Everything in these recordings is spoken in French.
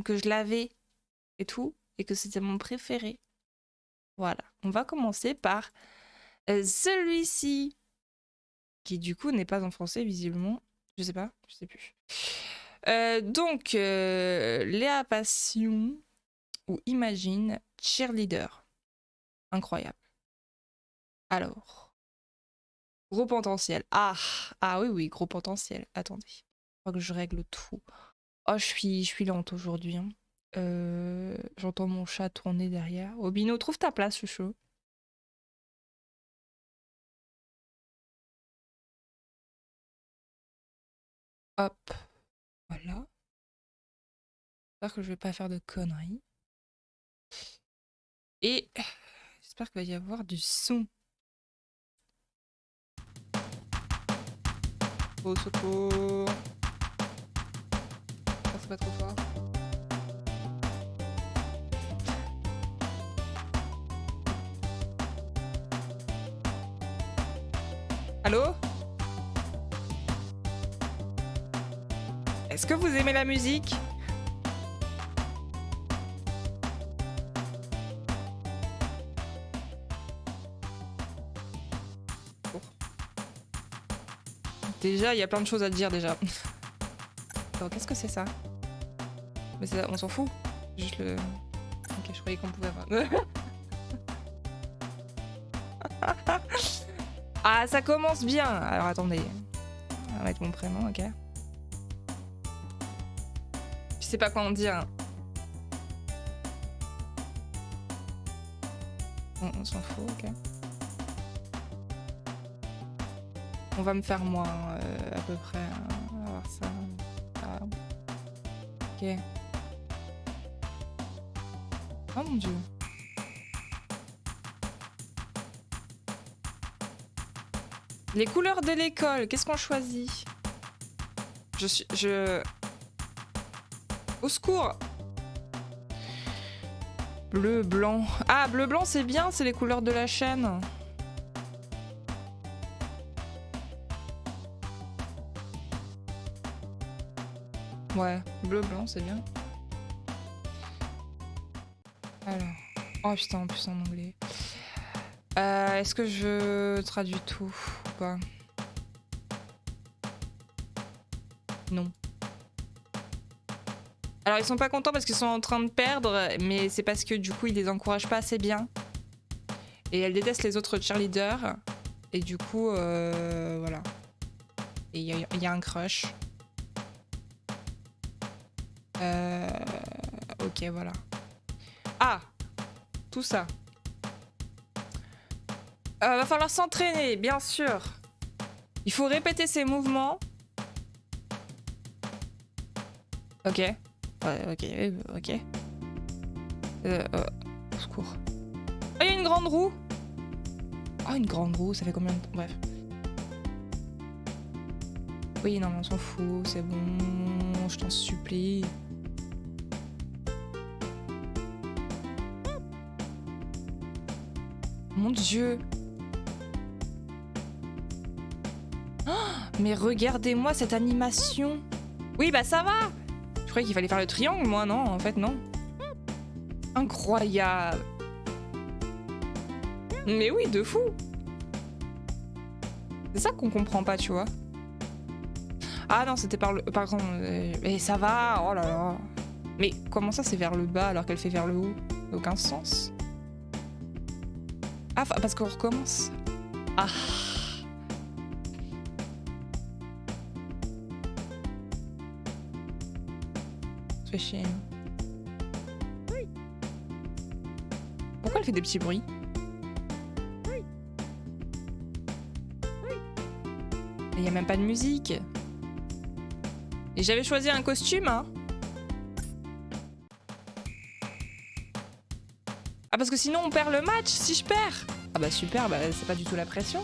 que je l'avais et tout, et que c'était mon préféré. Voilà, on va commencer par celui-ci, qui du coup n'est pas en français visiblement. Je sais pas, je sais plus. Donc, Léa Passion ou Imagine Cheerleader. Incroyable. Alors, gros potentiel. Ah oui, oui, gros potentiel. Attendez, je crois que je règle tout. Oh, je suis lente aujourd'hui. Hein. J'entends mon chat tourner derrière. Obino, trouve ta place, chouchou. Hop, voilà. J'espère que je vais pas faire de conneries. Et j'espère qu'il va y avoir du son. Au secours. Ah, c'est pas trop fort. Allô? Est-ce que vous aimez la musique? Bon. Déjà, il y a plein de choses à dire déjà. Alors, qu'est-ce que c'est ça? Mais ça, on s'en fout. Juste le... Ok, je croyais qu'on pouvait avoir... Ah, ça commence bien. Alors, attendez. On va mettre mon prénom, ok. Je sais pas quoi en dire. On s'en fout, ok. On va me faire moi, à peu près. On va voir ça. Ah. Ok. Oh mon dieu. Les couleurs de l'école, qu'est-ce qu'on choisit? Je... Au secours! Bleu, blanc. Ah, bleu, blanc, c'est bien, c'est les couleurs de la chaîne. Ouais, bleu, blanc, c'est bien. Alors... Oh putain, en plus en anglais. Est-ce que je traduis tout ou pas? Non. Alors ils sont pas contents parce qu'ils sont en train de perdre, mais c'est parce que du coup ils les encouragent pas assez bien. Et elle déteste les autres cheerleaders. Et du coup, voilà. Et il y a un crush. Ok, voilà. Ah! Tout ça. Va falloir s'entraîner, bien sûr. Il faut répéter ses mouvements. Ok. Ok. Au secours. Ah, il y a une grande roue. Ah, une grande roue, ça fait combien de temps? Bref. Oui, non, mais on s'en fout, c'est bon, je t'en supplie. Mon Dieu. Oh, mais regardez-moi cette animation. Oui, bah ça va. Je croyais qu'il fallait faire le triangle, moi, non, en fait, non. Incroyable. Mais oui, de fou. C'est ça qu'on comprend pas, tu vois. Ah non, c'était par le... Pardon, mais ça va, oh là là. Mais comment ça, c'est vers le bas alors qu'elle fait vers le haut? Aucun sens. Ah, parce qu'on recommence. Ah. Ça fait chier. Pourquoi elle fait des petits bruits? Il n'y a même pas de musique. Et j'avais choisi un costume, hein. Ah, parce que sinon on perd le match si je perds. Ah bah super, bah c'est pas du tout la pression.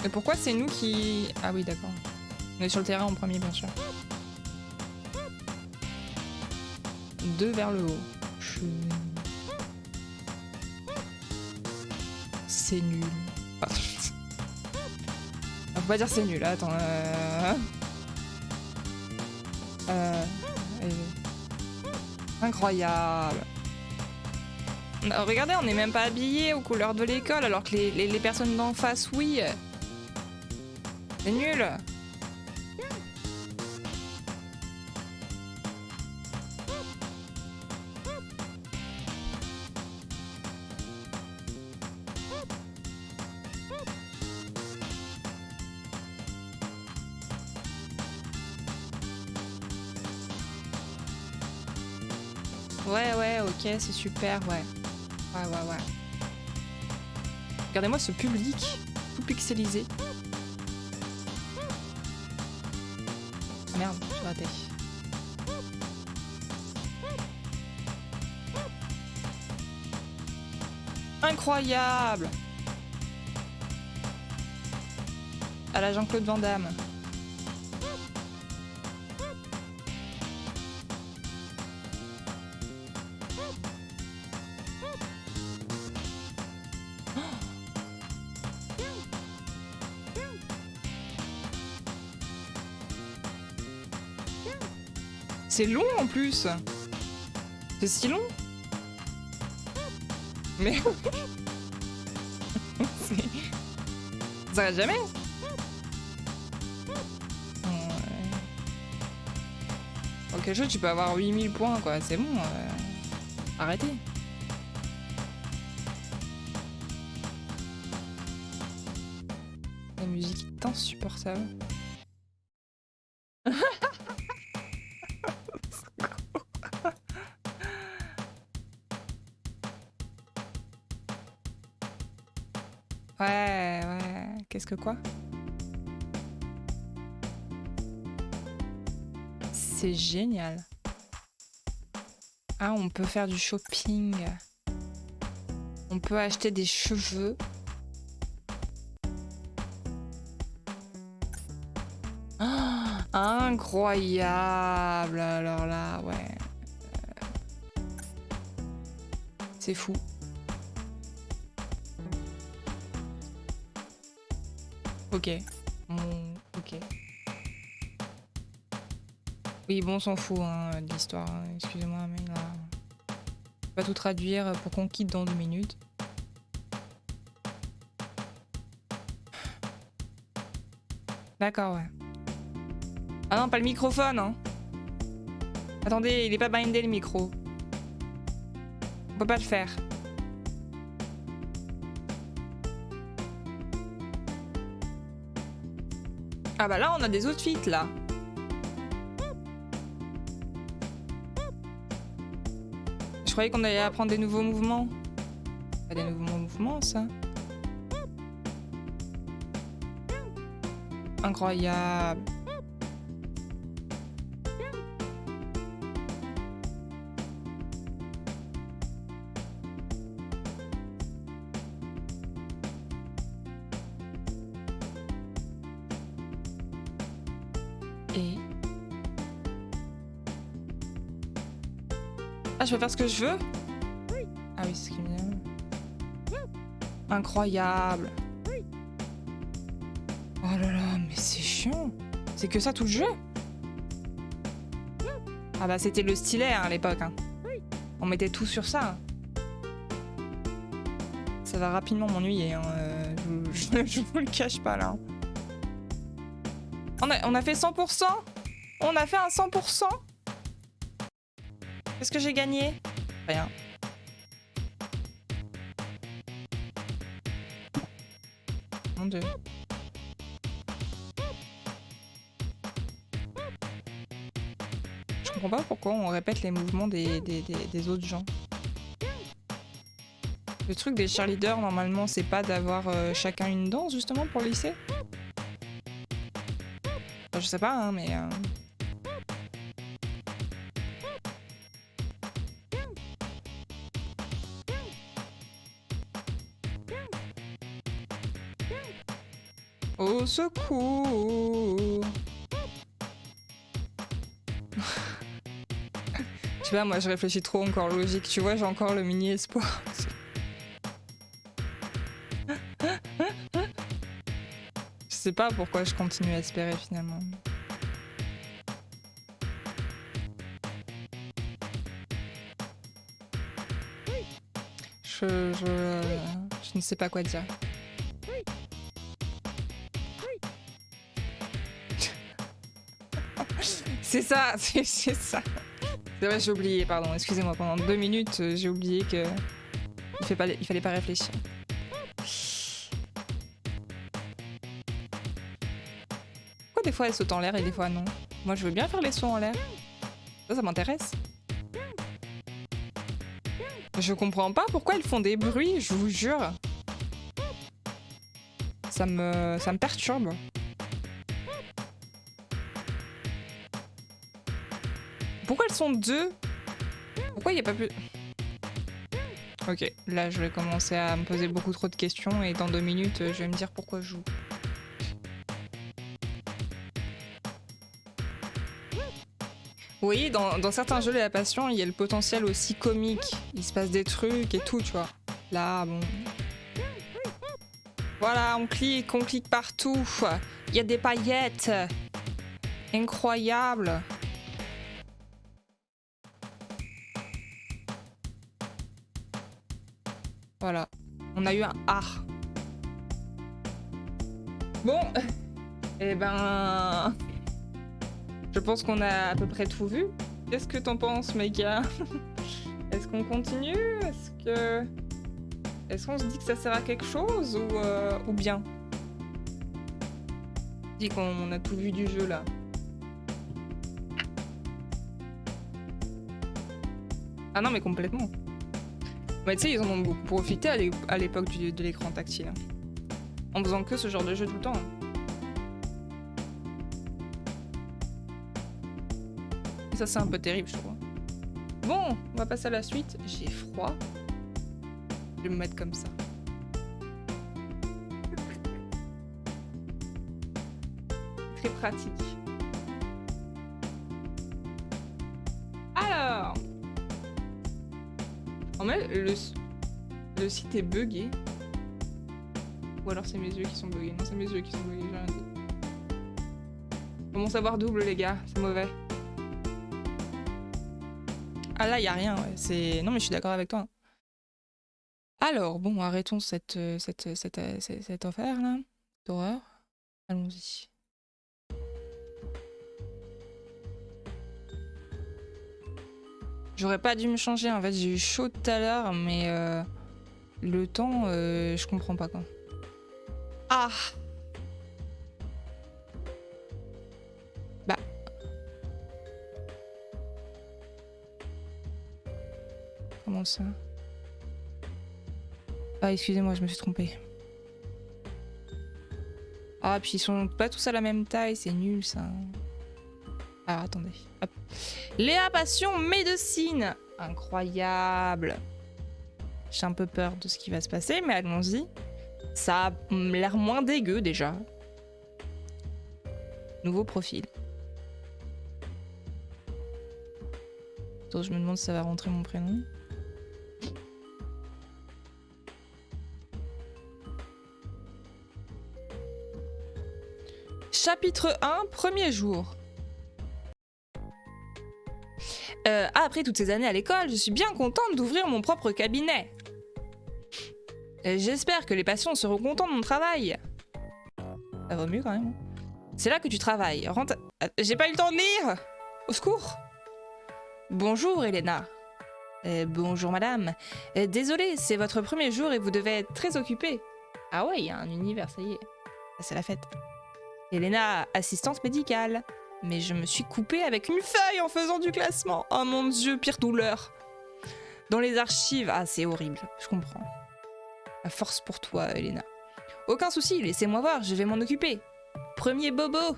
Et pourquoi c'est nous qui... Ah oui, d'accord. On est sur le terrain en premier, bien sûr. 2 vers le haut. C'est nul. Ah, faut pas dire c'est nul, attends. Incroyable. Regardez, on n'est même pas habillés aux couleurs de l'école, alors que les personnes d'en face, oui. C'est nul. Ouais, ok, c'est super, ouais. Ouais. Regardez-moi ce public, tout pixelisé. Ah merde, j'ai raté. Incroyable! À la Jean-Claude Van Damme. C'est long en plus. C'est si long. Mais ça s'arrête jamais. Ok, jeu, tu peux avoir 8000 points quoi, c'est bon. Arrêtez. La musique est insupportable. Ouais. Qu'est-ce que quoi? C'est génial. Ah, on peut faire du shopping. On peut acheter des cheveux. Oh, incroyable. Alors là, ouais. C'est fou. Ok. Ok. Oui, bon, on s'en fout hein, de l'histoire. Hein. Excusez-moi, mais là... Je vais pas tout traduire pour qu'on quitte dans 2 minutes. D'accord, ouais. Ah non, pas le microphone, hein. Attendez, il est pas bindé le micro. On peut pas le faire. Ah bah là, on a des outfits, là. Je croyais qu'on allait apprendre des nouveaux mouvements. Pas des nouveaux mouvements, ça. Incroyable. Et... Ah, je peux faire ce que je veux? Ah oui, c'est ce qu'il me dit. Incroyable. Oh là là, mais c'est chiant. C'est que ça tout le jeu? Ah bah c'était le stylet hein, à l'époque. Hein. On mettait tout sur ça. Ça va rapidement m'ennuyer. Hein. Je vous le cache pas là. On a fait 100%. On a fait un 100%. Qu'est-ce que j'ai gagné? Rien. Mon Dieu. Je comprends pas pourquoi on répète les mouvements des autres gens. Le truc des cheerleaders, normalement, c'est pas d'avoir chacun une danse, justement, pour le lycée? Enfin, je sais pas, hein, mais... Au secours! Tu vois, moi je réfléchis trop encore logique. Tu vois, j'ai encore le mini espoir. Je sais pas pourquoi je continue à espérer finalement. Je ne sais pas quoi dire. C'est ça, c'est ça. C'est vrai, j'ai oublié, pardon, excusez-moi, pendant 2 minutes, j'ai oublié que il fallait pas réfléchir. Pourquoi des fois elles sautent en l'air et des fois non? Moi je veux bien faire les sauts en l'air. Ça m'intéresse. Je comprends pas pourquoi elles font des bruits, je vous jure. Ça me perturbe. Pourquoi elles sont deux? Pourquoi il n'y a pas plus... Ok, là je vais commencer à me poser beaucoup trop de questions et dans 2 minutes je vais me dire pourquoi je joue. Vous voyez, dans certains jeux, la passion, il y a le potentiel aussi comique. Il se passe des trucs et tout, tu vois. Là, bon... Voilà, on clique partout. Il y a des paillettes. Incroyable. Voilà. On a eu un A. Bon. Eh ben... Je pense qu'on a à peu près tout vu. Qu'est-ce que t'en penses, Meika? Est-ce qu'on continue? Est-ce qu'on se dit que ça sert à quelque chose ou bien? On dit qu'on a tout vu du jeu là. Ah non mais complètement. Mais tu sais, ils en ont beaucoup profité à l'époque de l'écran tactile. Hein. En faisant que ce genre de jeu tout le temps. Et ça c'est un peu terrible je trouve. Bon, on va passer à la suite. J'ai froid. Je vais me mettre comme ça. Très pratique. Alors... En fait, le site est buggé. Ou alors c'est mes yeux qui sont buggés. Non, c'est mes yeux qui sont buggés, j'ai rien dit. Comment savoir double, les gars? C'est mauvais. Ah là, y a rien, ouais. C'est... Non, mais je suis d'accord avec toi. Alors, bon, arrêtons cette affaire, là. D'horreur. Allons-y. J'aurais pas dû me changer, en fait. J'ai eu chaud tout à l'heure, mais... le temps, je comprends pas, quoi. Ah! Bah... Comment ça? Ah, excusez-moi, je me suis trompée. Ah, puis ils sont pas tous à la même taille, c'est nul, ça. Ah, attendez. Hop. Léa Passion Médecine. Incroyable. J'ai un peu peur de ce qui va se passer, mais allons-y. Ça a l'air moins dégueu, déjà. Nouveau profil. Attends, je me demande si ça va rentrer mon prénom. Chapitre 1, premier jour. Après toutes ces années à l'école, je suis bien contente d'ouvrir mon propre cabinet. J'espère que les patients seront contents de mon travail. Ça va mieux quand même. C'est là que tu travailles. J'ai pas eu le temps de lire. Au secours. Bonjour Elena. Bonjour madame. Désolée, c'est votre premier jour et vous devez être très occupée. Ah ouais, il y a un univers, ça y est. C'est la fête. Elena, assistante médicale. Mais je me suis coupée avec une feuille en faisant du classement. Oh mon dieu, pire douleur. Dans les archives, ah c'est horrible, je comprends. La force pour toi, Elena. Aucun souci, laissez-moi voir, je vais m'en occuper. Premier bobo.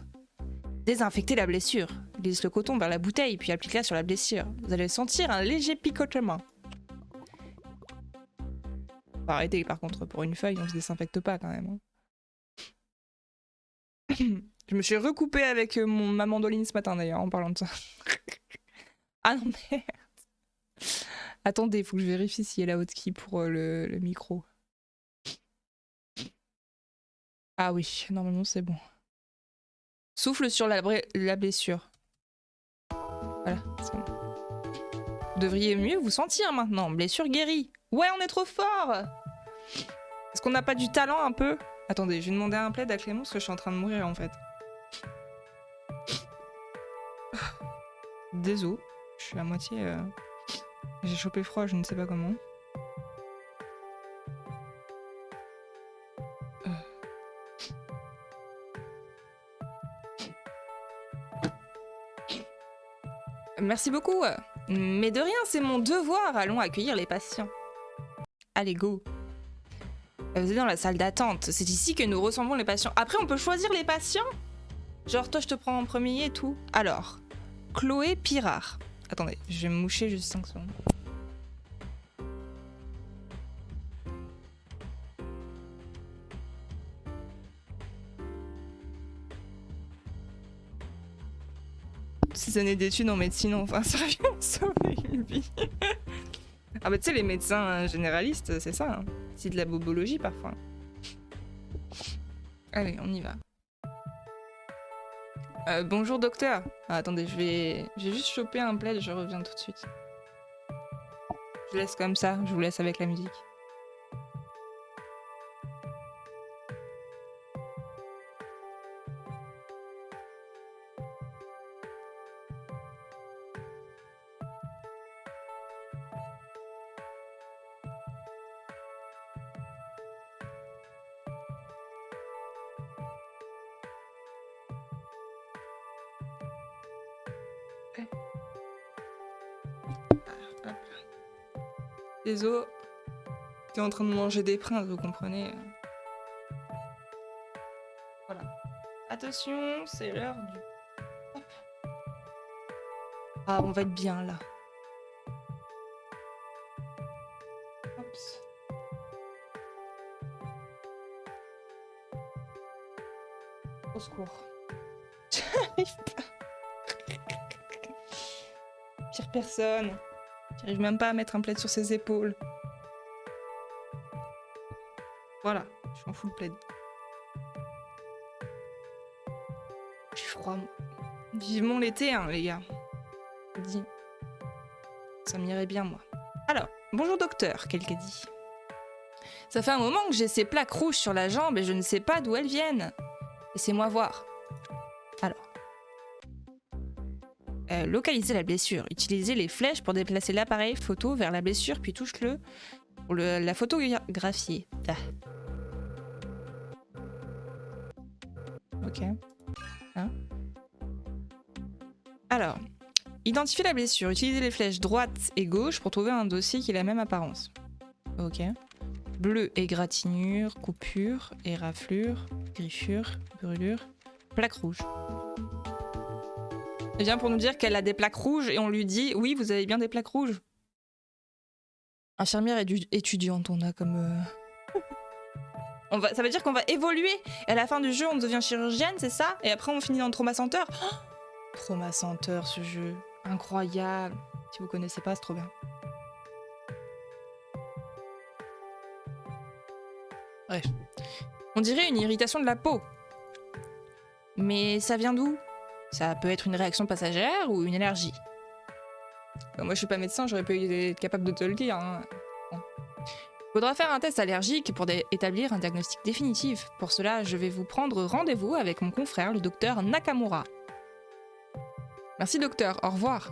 Désinfectez la blessure. Glisse le coton vers la bouteille, puis appliquez-la sur la blessure. Vous allez sentir un léger picotement. Faut arrêter par contre, pour une feuille, on se désinfecte pas quand même. Je me suis recoupée avec ma mandoline ce matin d'ailleurs en parlant de ça. Ah non merde. Attendez, il faut que je vérifie si elle a hotkey pour le micro. Ah oui, normalement c'est bon. Souffle sur la blessure. Voilà, c'est bon. Vous devriez mieux vous sentir maintenant. Blessure guérie. Ouais, on est trop fort. Est-ce qu'on n'a pas du talent un peu? Attendez, je vais demander un plaid à Clément parce que je suis en train de mourir en fait. Désolé, je suis à moitié... J'ai chopé froid, je ne sais pas comment. Merci beaucoup. Mais de rien, c'est mon devoir. Allons accueillir les patients. Allez, go. Vous êtes dans la salle d'attente. C'est ici que nous recevons les patients. Après, on peut choisir les patients? Genre, toi, je te prends en premier et tout. Alors, Chloé Pirard. Attendez, je vais me moucher juste 5 secondes. Ces années d'études en médecine, enfin, ça vient de sauver une vie. Ah bah tu sais, les médecins généralistes, c'est ça. Hein. C'est de la bobologie parfois. Allez, on y va. Bonjour docteur. Ah, attendez, je vais juste choper un plaid, je reviens tout de suite. Je laisse comme ça, je vous laisse avec la musique. Hop. Désolé. T'es en train de manger des princes, vous comprenez. Voilà. Attention, c'est l'heure du... Hop. Ah, on va être bien là. Oups. Au secours. J'arrive pas. Pire personne. J'arrive même pas à mettre un plaid sur ses épaules. Voilà, je m'en fous le plaid. J'ai froid. Vivement l'été, hein, les gars. Je dis. Ça m'irait bien, moi. Alors, bonjour docteur, quelqu'un dit. Ça fait un moment que j'ai ces plaques rouges sur la jambe et je ne sais pas d'où elles viennent. Laissez-moi voir. Alors. Localisez la blessure. Utilisez les flèches pour déplacer l'appareil photo vers la blessure, puis touche-le pour la photographier. Ah. Ok. Hein? Alors, identifiez la blessure. Utilisez les flèches droite et gauche pour trouver un dossier qui a la même apparence. Ok. Bleu, égratignure, coupure, éraflure, griffure, brûlure, plaque rouge. Elle vient pour nous dire qu'elle a des plaques rouges et on lui dit « Oui, vous avez bien des plaques rouges ». Infirmière étudiante, on a comme... Ça veut dire qu'on va évoluer et à la fin du jeu, on devient chirurgienne, c'est ça? Et après, on finit dans le Trauma Center. Oh, Trauma Center, ce jeu. Incroyable. Si vous connaissez pas, c'est trop bien. Bref. On dirait une irritation de la peau. Mais ça vient d'où? Ça peut être une réaction passagère ou une allergie. Moi, je suis pas médecin, j'aurais pas été capable de te le dire. Hein. Bon. Faudra faire un test allergique pour établir un diagnostic définitif. Pour cela, je vais vous prendre rendez-vous avec mon confrère, le docteur Nakamura. Merci docteur, au revoir.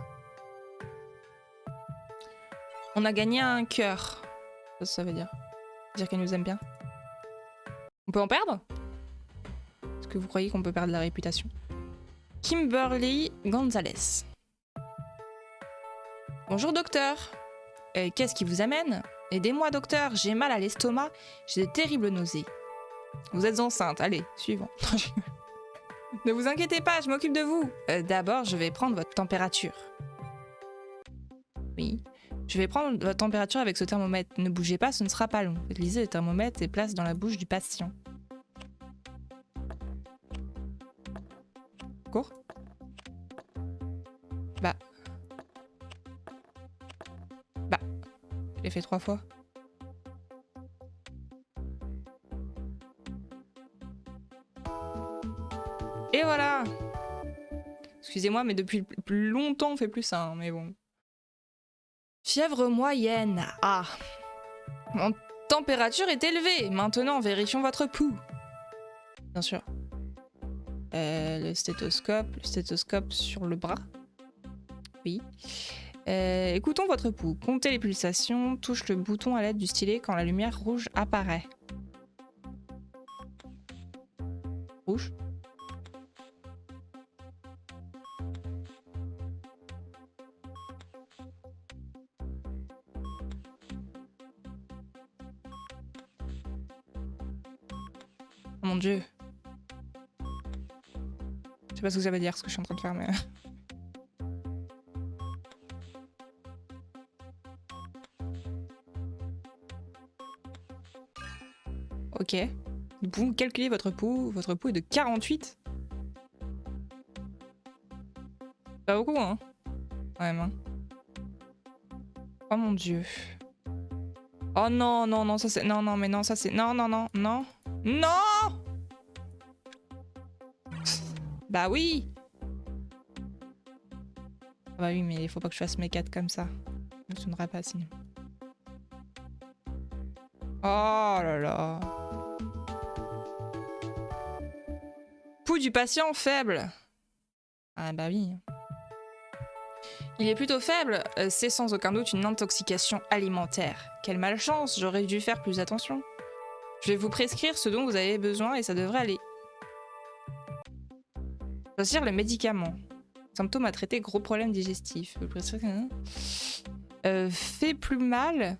On a gagné un cœur. Ça veut dire? Dire qu'elle nous aime bien. On peut en perdre? Est-ce que vous croyez qu'on peut perdre la réputation? Kimberly Gonzalez. Bonjour docteur. Qu'est-ce qui vous amène? Aidez-moi docteur, j'ai mal à l'estomac, j'ai de terribles nausées. Vous êtes enceinte, allez, suivant. Ne vous inquiétez pas, je m'occupe de vous. D'abord, je vais prendre votre température. Oui, je vais prendre votre température avec ce thermomètre. Ne bougez pas, ce ne sera pas long. Utilisez le thermomètre et place dans la bouche du patient. Cours. Bah, je l'ai fait 3 fois. Et voilà. Excusez-moi, mais depuis plus longtemps, on fait plus ça, hein, mais bon. Fièvre moyenne. Ah. Mon température est élevée. Maintenant, vérifions votre pouls. Bien sûr. Le stéthoscope sur le bras. Oui. Écoutons votre pouls. Comptez les pulsations. Touche le bouton à l'aide du stylet quand la lumière rouge apparaît. Rouge. Oh mon dieu. Je sais pas ce que ça veut dire ce que je suis en train de faire, mais... Ok. Nous pouvons calculer votre pouls. Votre pouls est de 48. Pas beaucoup, hein. Quand même, hein. Oh mon dieu. Oh non, non, non, ça c'est... Non, non, mais non, ça c'est... Non, non, non, non. Non! Bah oui! Bah oui, mais il faut pas que je fasse mes 4 comme ça. Ça ne fonctionnera pas sinon. Oh là là. Pouls du patient faible. Ah bah oui. Il est plutôt faible, c'est sans aucun doute une intoxication alimentaire. Quelle malchance, j'aurais dû faire plus attention. Je vais vous prescrire ce dont vous avez besoin et ça devrait aller. Choisir les médicaments. Symptômes à traiter, gros problème digestif. Fait plus mal.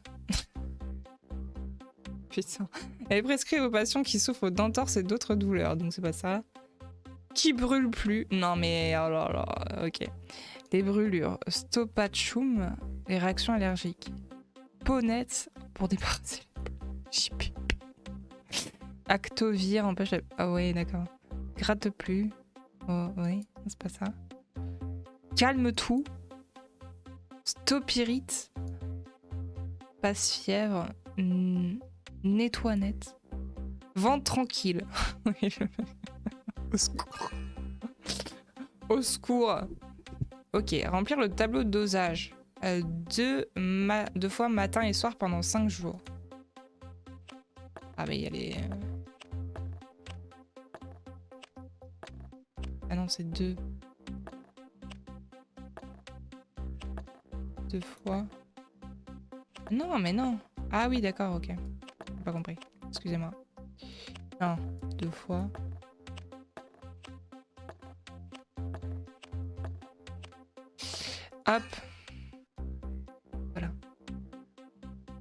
Putain. Elle est prescrite aux patients qui souffrent d'entorse et d'autres douleurs, donc c'est pas ça. Qui brûle plus. Non mais oh là là, ok. Les brûlures, stopachum, les réactions allergiques. Ponette pour débarrasser les plaies. Actovir empêche la... Ah ouais, d'accord. Gratte plus. Oh ouais, c'est pas ça. Calme tout. Stopirite. Passe fièvre. Nettoie net. Ventre tranquille. Au secours. Au secours. Ok, remplir le tableau de dosage. Deux fois matin et soir pendant 5 jours. Ah mais il y a les... Ah non, c'est 2. 2 fois. Non, mais non. Ah oui, d'accord, ok. J'ai pas compris. Excusez-moi. Non, 2 fois. Hop. Voilà.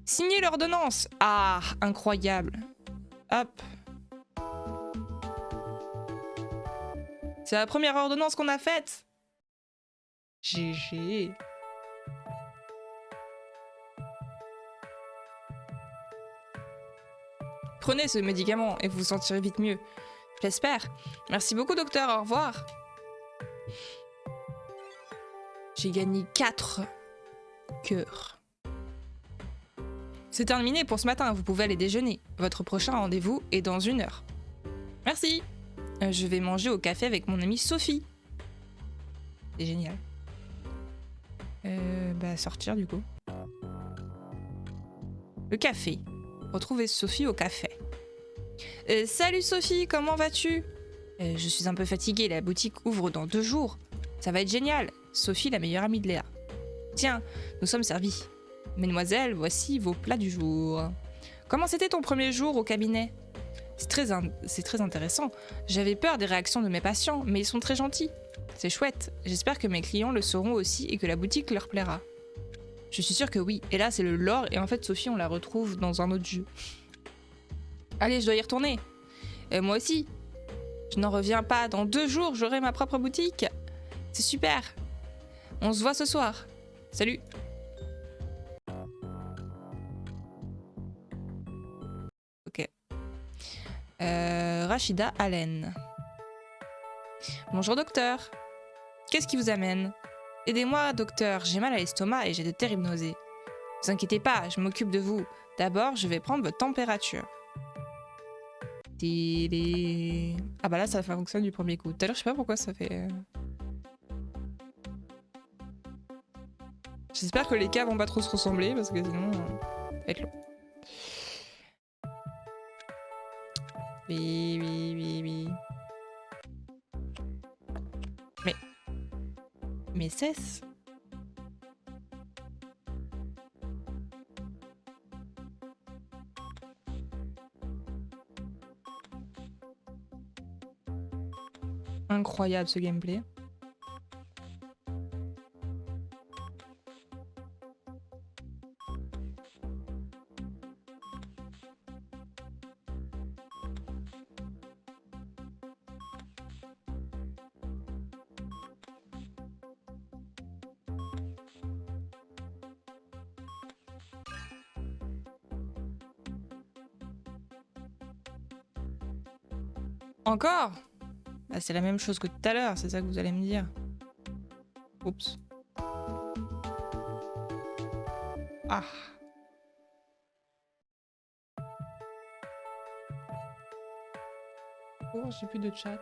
Signer l'ordonnance. Ah, incroyable. Hop. C'est la première ordonnance qu'on a faite. GG. Prenez ce médicament et vous vous sentirez vite mieux. Je l'espère. Merci beaucoup, docteur. Au revoir. J'ai gagné 4 cœurs. C'est terminé pour ce matin. Vous pouvez aller déjeuner. Votre prochain rendez-vous est dans 1 heure. Merci. Je vais manger au café avec mon amie Sophie. C'est génial. Bah, sortir du coup. Le café. Retrouver Sophie au café. Salut Sophie, comment vas-tu? Je suis un peu fatiguée, la boutique ouvre dans 2 jours. Ça va être génial. Sophie, la meilleure amie de Léa. Tiens, nous sommes servis. Mesdemoiselles, voici vos plats du jour. Comment c'était ton premier jour au cabinet? C'est très intéressant. J'avais peur des réactions de mes patients, mais ils sont très gentils. C'est chouette. J'espère que mes clients le sauront aussi et que la boutique leur plaira. Je suis sûre que oui. Et là, c'est le lore. Et en fait, Sophie, on la retrouve dans un autre jeu. Allez, je dois y retourner. Moi aussi. Je n'en reviens pas. Dans 2 jours, j'aurai ma propre boutique. C'est super. On se voit ce soir. Salut. Ok. Rachida Allen. Bonjour docteur. Qu'est-ce qui vous amène? Aidez-moi docteur, j'ai mal à l'estomac et j'ai de terribles nausées. Ne vous inquiétez pas, je m'occupe de vous. D'abord, je vais prendre votre température. Ah bah là, ça fonctionne du premier coup. Tout à l'heure, je sais pas pourquoi ça fait... J'espère que les cas vont pas trop se ressembler parce que sinon, ça va être long. Oui, oui, oui, oui. Mais... Mais cesse. Incroyable ce gameplay. Encore? Bah, c'est la même chose que tout à l'heure, c'est ça que vous allez me dire. Oups. Ah. Oh, j'ai plus de chat.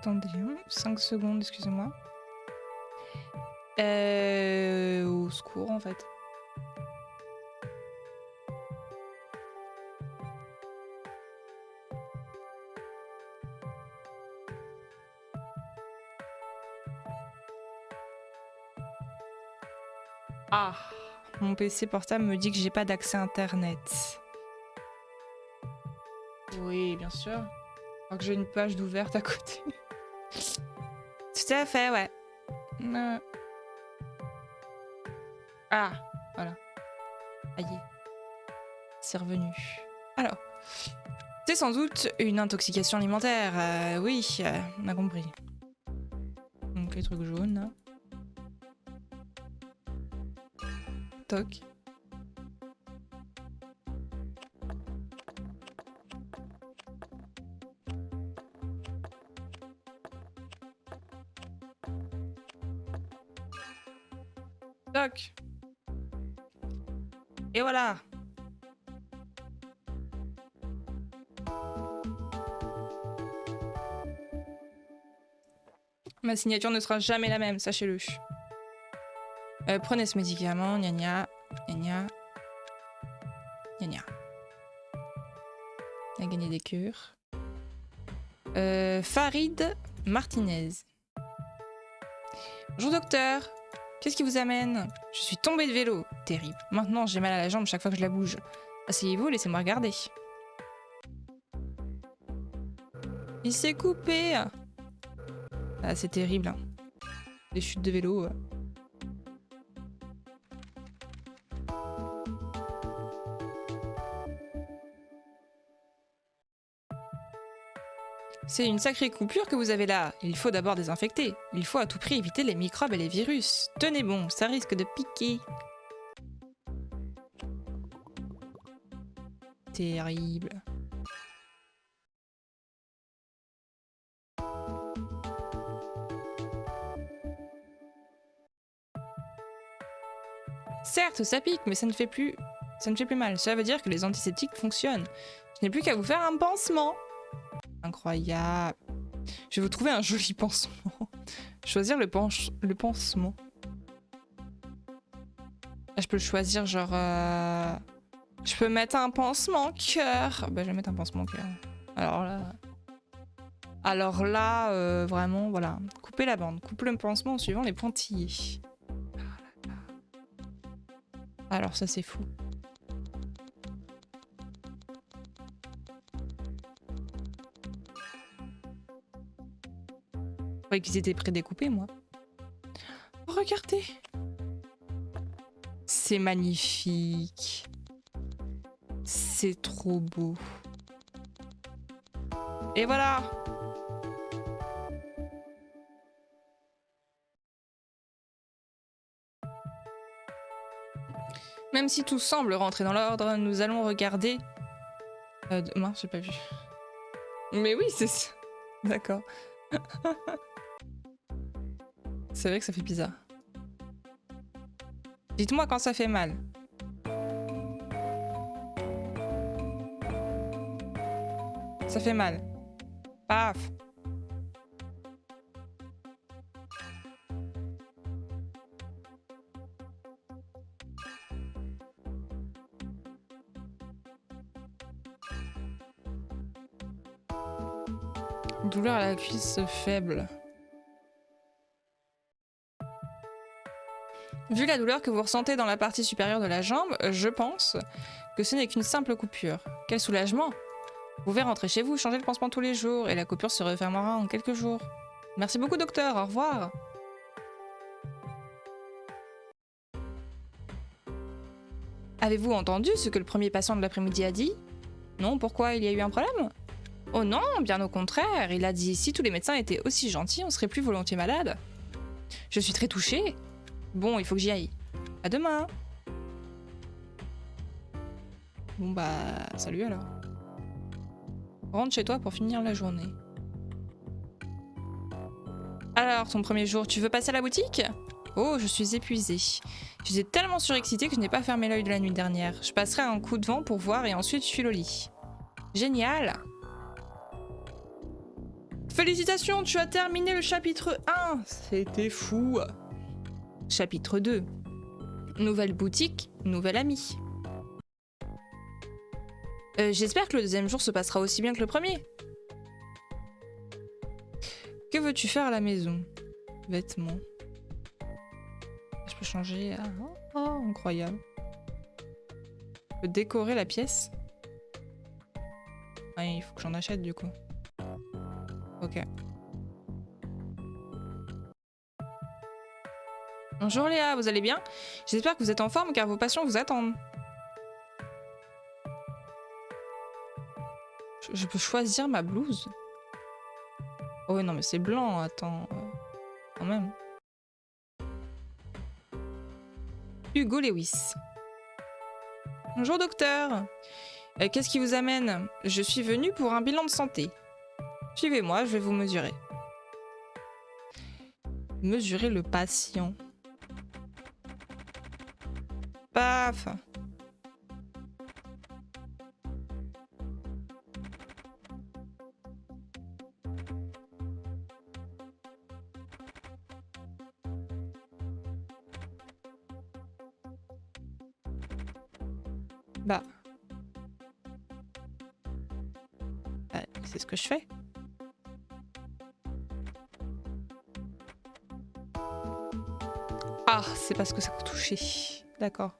Attendez, 5 secondes, excusez-moi. Au secours, en fait. Ah, mon PC portable me dit que j'ai pas d'accès internet. Oui, bien sûr. Alors que j'ai une page d'ouverte à côté. Tout à fait, ouais. Ah, voilà. Aïe. C'est revenu. Alors, c'est sans doute une intoxication alimentaire. Oui, on a compris. Donc les trucs jaunes, là. Toc. Toc. Et voilà. Ma signature ne sera jamais la même, sachez-le. Prenez ce médicament, gna gna, gna gna, gna gna. Il a gagné des cures. Farid Martinez. Bonjour docteur, qu'est-ce qui vous amène? Je suis tombée de vélo, terrible. Maintenant j'ai mal à la jambe chaque fois que je la bouge. Asseyez-vous, laissez-moi regarder. Il s'est coupé. Ah, c'est terrible. Hein. Les chutes de vélo. C'est une sacrée coupure que vous avez là. Il faut d'abord désinfecter. Il faut à tout prix éviter les microbes et les virus. Tenez bon, ça risque de piquer. Terrible. Certes, ça pique, mais ça ne fait plus mal. Cela veut dire que les antiseptiques fonctionnent. Je n'ai plus qu'à vous faire un pansement. Incroyable. Je vais vous trouver un joli pansement. Choisir le pansement. Je peux le choisir genre... Je peux mettre un pansement cœur. Bah je vais mettre un pansement cœur. Alors là, vraiment, voilà. Coupez la bande. Coupe le pansement en suivant les pointillés. Alors ça c'est fou. Je croyais qu'ils étaient prédécoupés, moi. Oh, regardez. C'est magnifique. C'est trop beau. Et voilà. Même si tout semble rentrer dans l'ordre, nous allons regarder... mince, j'ai pas vu. Mais oui, c'est ça. D'accord. C'est vrai que ça fait bizarre. Dites-moi quand ça fait mal. Ça fait mal. Paf. Douleur à la cuisse faible. Vu la douleur que vous ressentez dans la partie supérieure de la jambe, je pense que ce n'est qu'une simple coupure. Quel soulagement! Vous pouvez rentrer chez vous, changer le pansement tous les jours, et la coupure se refermera en quelques jours. Merci beaucoup, docteur. Au revoir. Avez-vous entendu ce que le premier patient de l'après-midi a dit? Non, pourquoi? Il y a eu un problème? Oh non, bien au contraire. Il a dit si tous les médecins étaient aussi gentils, on serait plus volontiers malade. Je suis très touchée. Bon, il faut que j'y aille. À demain. Bon bah, salut alors. Rentre chez toi pour finir la journée. Alors, ton premier jour, tu veux passer à la boutique? Oh, je suis épuisée. J'étais tellement surexcitée que je n'ai pas fermé l'œil de la nuit dernière. Je passerai un coup de vent pour voir et ensuite je file au lit. Génial! Félicitations, tu as terminé le chapitre 1! C'était fou! Chapitre 2. Nouvelle boutique, nouvel ami. J'espère que le deuxième jour se passera aussi bien que le premier. Que veux-tu faire à la maison? Vêtements. Je peux changer. Oh, incroyable. Je peux décorer la pièce. Ouais, il faut que j'en achète du coup. Ok. Bonjour Léa, vous allez bien? J'espère que vous êtes en forme car vos patients vous attendent. Je peux choisir ma blouse? Oh ouais, non mais c'est blanc, attends. Quand même. Hugo Lewis. Bonjour docteur. Qu'est-ce qui vous amène? Je suis venue pour un bilan de santé. Suivez-moi, je vais vous mesurer. Mesurer le patient. Paf. Bah. C'est ce que je fais. Ah, c'est parce que ça a touché. D'accord.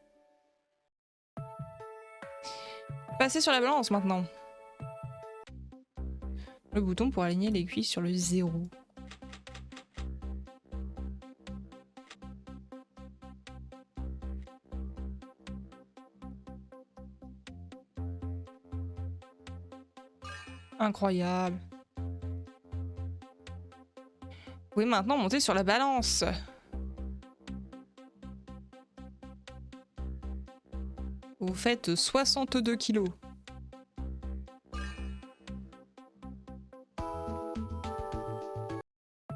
Passez sur la balance maintenant. Le bouton pour aligner l'aiguille sur le 0. Incroyable. Vous pouvez maintenant monter sur la balance. Vous faites 62 kilos.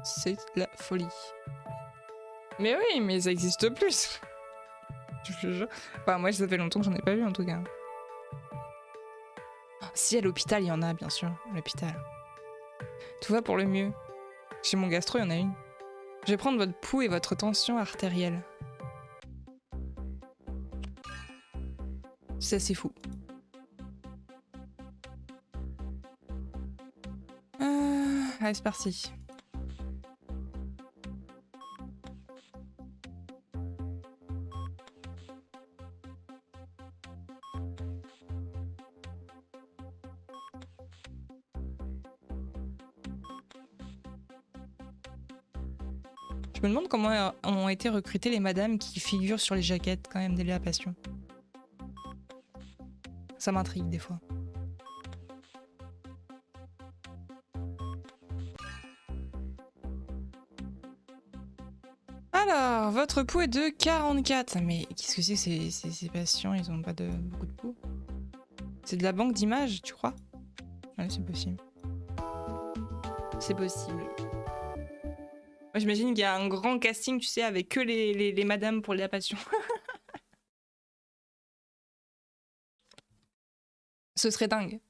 C'est la folie. Mais oui, mais ça existe plus. Je jure. Enfin, moi, ça fait longtemps que j'en ai pas vu en tout cas. Si, à l'hôpital, il y en a, bien sûr. À l'hôpital. Tout va pour le mieux. Chez mon gastro, il y en a une. Je vais prendre votre pouls et votre tension artérielle. C'est assez fou. Allez, c'est parti. Je me demande comment ont été recrutées les madames qui figurent sur les jaquettes quand même des Léa Passion. Ça m'intrigue des fois. Alors, votre pouls est de 44. Mais qu'est-ce que c'est ces patients? Ils ont pas beaucoup de pouls. C'est de la banque d'images, tu crois? Ouais, c'est possible. C'est possible. Moi, j'imagine qu'il y a un grand casting, tu sais, avec que les madames pour la passion. Ce serait dingue.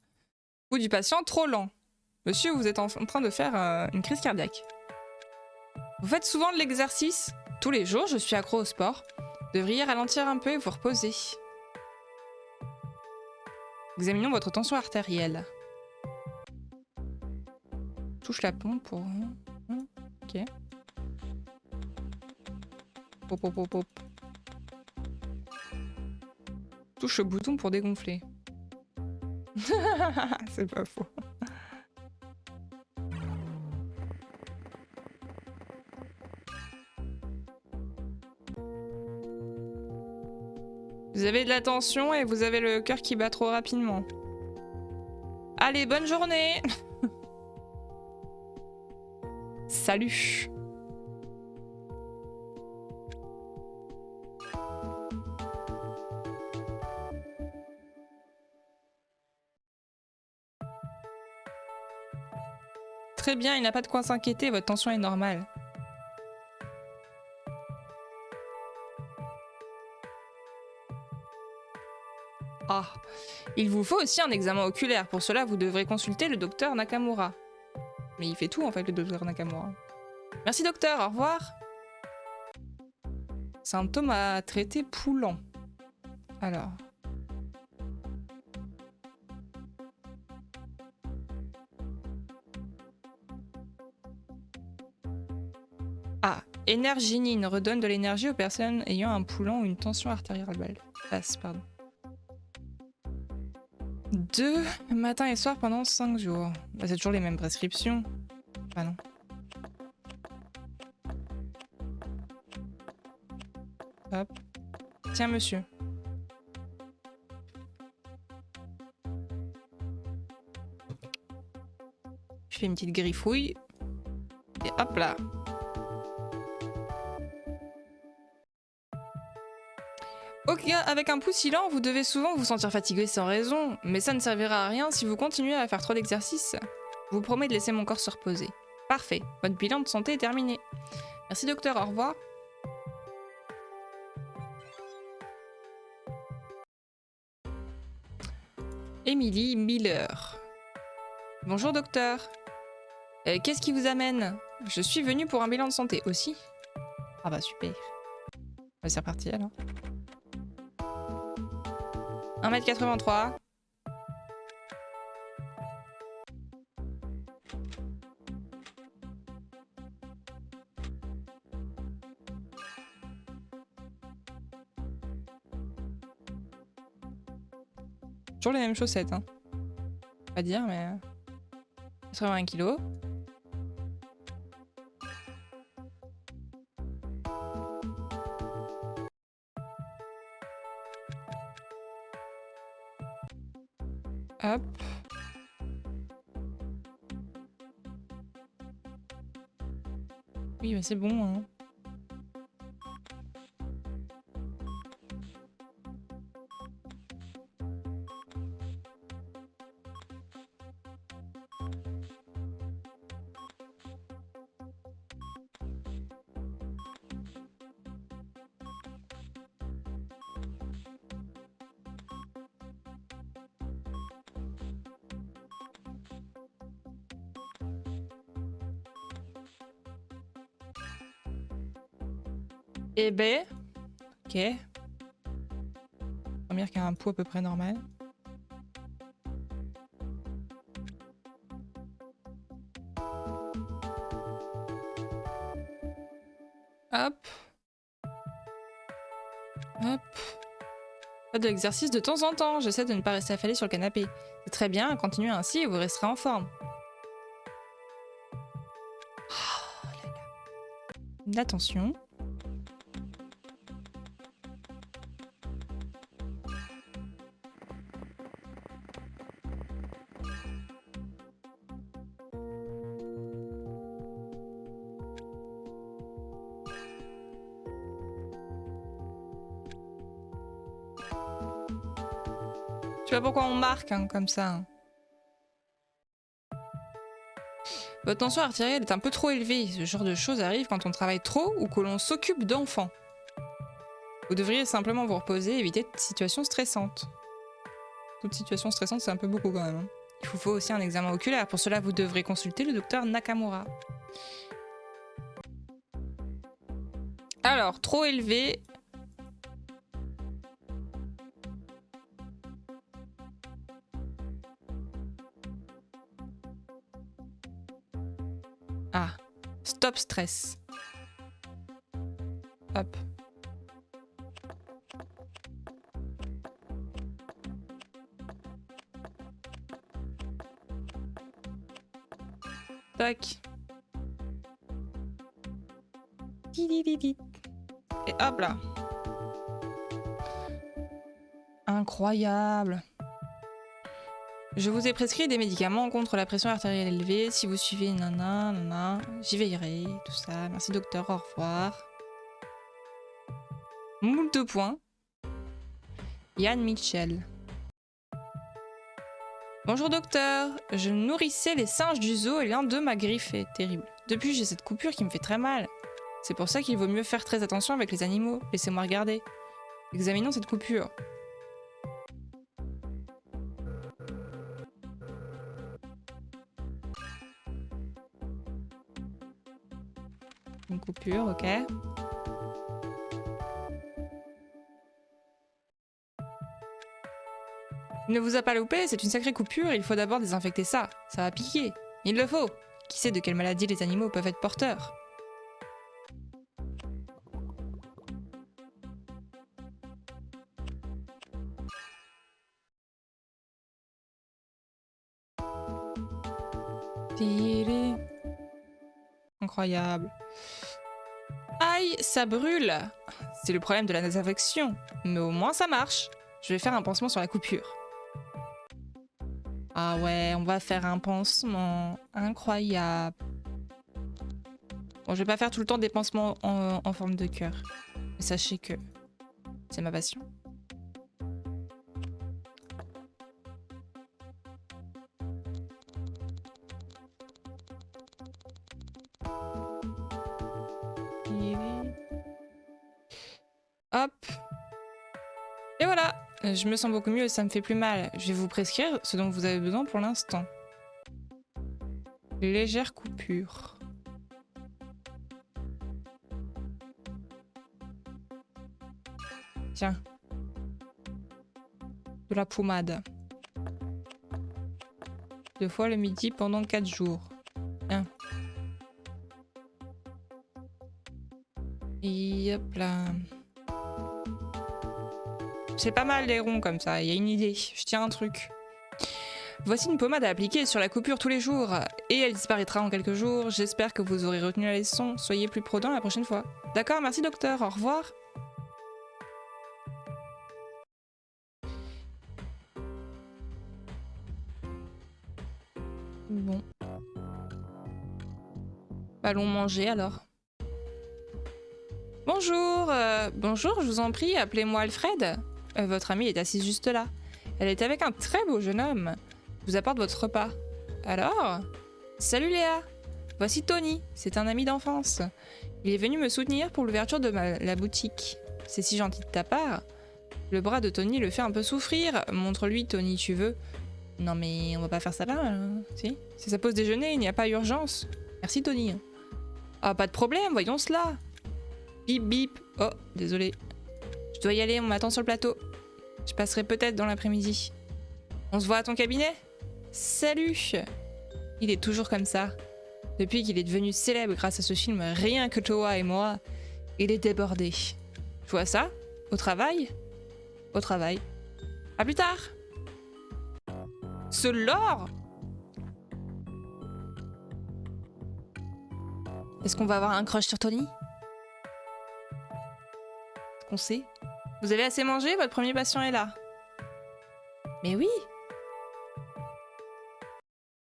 Pouls du patient trop lent. Monsieur, vous êtes en train de faire une crise cardiaque. Vous faites souvent de l'exercice? Tous les jours, je suis accro au sport. Vous devriez ralentir un peu et vous reposer. Examinons votre tension artérielle. Touche la pompe pour... Ok. Pop, pop, pop, pop. Touche le bouton pour dégonfler. C'est pas faux. Vous avez de la tension et vous avez le cœur qui bat trop rapidement. Allez, bonne journée. Salut. Très bien, il n'a pas de quoi s'inquiéter, votre tension est normale. Ah, il vous faut aussi un examen oculaire. Pour cela, vous devrez consulter le docteur Nakamura. Mais il fait tout en fait, le docteur Nakamura. Merci docteur, au revoir. Symptômes à traiter poulant. Alors... Ah, énerginine redonne de l'énergie aux personnes ayant un poulant ou une tension artérielle basse. Pardon. 2 matin et soir pendant 5 jours. Bah, c'est toujours les mêmes prescriptions. Ah non. Hop. Tiens monsieur. Je fais une petite griffouille. Et hop là. Ok, avec un pouls lent, vous devez souvent vous sentir fatigué sans raison, mais ça ne servira à rien si vous continuez à faire trop d'exercices. Je vous promets de laisser mon corps se reposer. Parfait, votre bilan de santé est terminé. Merci docteur, au revoir. Emily Miller. Bonjour docteur. Qu'est-ce qui vous amène? Je suis venue pour un bilan de santé aussi. Ah bah super. Bah, c'est reparti alors. 1m83. Toujours les mêmes chaussettes, hein. Pas dire, mais... 81 kilos. Hop. Oui, mais c'est bon, hein. Eh ben, ok. Première qui a un poids à peu près normal. Hop. Hop. Faites de l'exercice de temps en temps. J'essaie de ne pas rester affalé sur le canapé. C'est très bien, continuez ainsi et vous resterez en forme. Oh là là. Attention. Tu vois pourquoi on marque hein, comme ça. Hein. Votre tension artérielle est un peu trop élevée. Ce genre de choses arrive quand on travaille trop ou que l'on s'occupe d'enfants. Vous devriez simplement vous reposer et éviter toute situation stressante. Toute situation stressante, c'est un peu beaucoup quand même. Hein. Il vous faut aussi un examen oculaire. Pour cela, vous devrez consulter le docteur Nakamura. Alors, trop élevé. Ah, stop stress. Hop. Tac. Et hop là. Incroyable. Je vous ai prescrit des médicaments contre la pression artérielle élevée. Si vous suivez nana, j'y veillerai, tout ça. Merci docteur, au revoir. Moult points. Yann Mitchell. Bonjour docteur, je nourrissais les singes du zoo et l'un d'eux m'a griffé. Terrible. Depuis, j'ai cette coupure qui me fait très mal. C'est pour ça qu'il vaut mieux faire très attention avec les animaux. Laissez-moi regarder. Examinons cette coupure. Une coupure, ok. Il ne vous a pas loupé, c'est une sacrée coupure, il faut d'abord désinfecter ça. Ça va piquer. Il le faut. Qui sait de quelle maladie les animaux peuvent être porteurs? Incroyable. Aïe, ça brûle. C'est le problème de la désinfection. Mais au moins ça marche. Je vais faire un pansement sur la coupure. Ah ouais, on va faire un pansement. Incroyable. Bon, je vais pas faire tout le temps des pansements en forme de cœur. Mais sachez que c'est ma passion. Hop. Et voilà. Je me sens beaucoup mieux et ça me fait plus mal. Je vais vous prescrire ce dont vous avez besoin pour l'instant. Légère coupure. Tiens. De la pommade. 2 fois le midi pendant 4 jours. Tiens. Et hop là. C'est pas mal des ronds comme ça, il y a une idée. Je tiens un truc. Voici une pommade à appliquer sur la coupure tous les jours. Et elle disparaîtra en quelques jours. J'espère que vous aurez retenu la leçon. Soyez plus prudent la prochaine fois. D'accord, merci docteur, au revoir. Bon. Allons manger alors. Bonjour, bonjour, je vous en prie, appelez-moi Alfred. Votre amie est assise juste là. Elle est avec un très beau jeune homme. Je vous apporte votre repas. Alors? Salut Léa. Voici Tony, c'est un ami d'enfance. Il est venu me soutenir pour l'ouverture de la boutique. C'est si gentil de ta part. Le bras de Tony le fait un peu souffrir. Montre-lui, Tony, tu veux. Non mais on va pas faire ça là, si? C'est sa pause déjeuner, il n'y a pas urgence. Merci Tony. Ah, pas de problème, voyons cela. Bip bip. Oh, désolé. Je dois y aller, on m'attend sur le plateau. Je passerai peut-être dans l'après-midi. On se voit à ton cabinet? Salut! Il est toujours comme ça. Depuis qu'il est devenu célèbre grâce à ce film Rien que toi et moi, il est débordé. Tu vois ça? Au travail? Au travail. À plus tard! Ce lore! Est-ce qu'on va avoir un crush sur Tony? Est-ce qu'on sait? Vous avez assez mangé? Votre premier patient est là. Mais oui!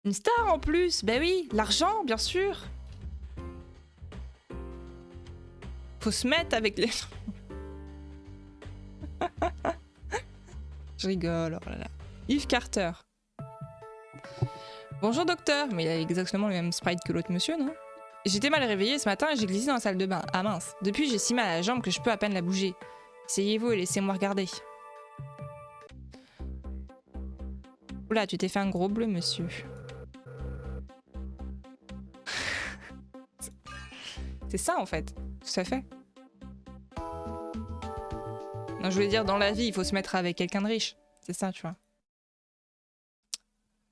Une star en plus! Ben oui! L'argent, bien sûr! Faut se mettre avec les... Je rigole, oh là là. Yves Carter. Bonjour docteur, mais il a exactement le même sprite que l'autre monsieur, non? J'étais mal réveillée ce matin et j'ai glissé dans la salle de bain. Ah mince, depuis j'ai si mal à la jambe que je peux à peine la bouger. Essayez-vous et laissez-moi regarder. Oula, tu t'es fait un gros bleu, monsieur. C'est ça, en fait. Tout à fait. Non, je voulais dire, dans la vie, il faut se mettre avec quelqu'un de riche. C'est ça, tu vois.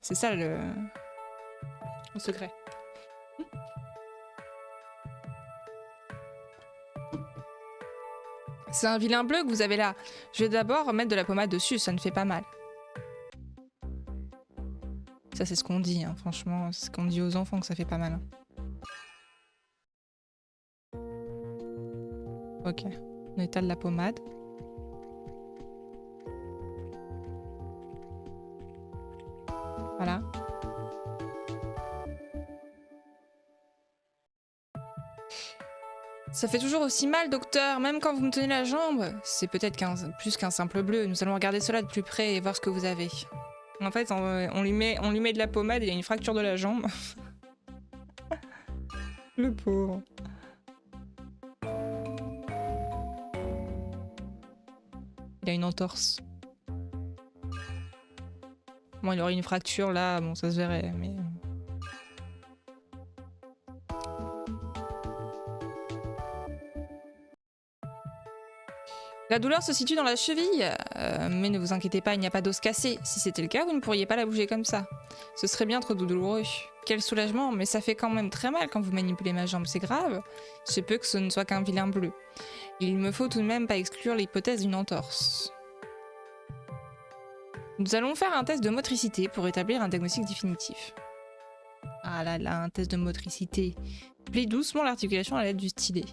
C'est ça, le secret. C'est un vilain bleu que vous avez là. Je vais d'abord mettre de la pommade dessus, ça ne fait pas mal. Ça, c'est ce qu'on dit, hein. Franchement. C'est ce qu'on dit aux enfants, que ça fait pas mal. Hein. Ok. On étale la pommade. Voilà. Ça fait toujours aussi mal, docteur, même quand vous me tenez la jambe. C'est peut-être plus qu'un simple bleu. Nous allons regarder cela de plus près et voir ce que vous avez. En fait, on lui met de la pommade et il y a une fracture de la jambe. Le pauvre. Il a une entorse. Bon, il aurait une fracture là, bon, ça se verrait, mais... La douleur se situe dans la cheville, mais ne vous inquiétez pas, il n'y a pas d'os cassé. Si c'était le cas, vous ne pourriez pas la bouger comme ça. Ce serait bien trop douloureux. Quel soulagement, mais ça fait quand même très mal quand vous manipulez ma jambe, c'est grave. Je peux que ce ne soit qu'un vilain bleu. Il me faut tout de même pas exclure l'hypothèse d'une entorse. Nous allons faire un test de motricité pour établir un diagnostic définitif. Ah là là, un test de motricité. Plie doucement l'articulation à l'aide du stylet.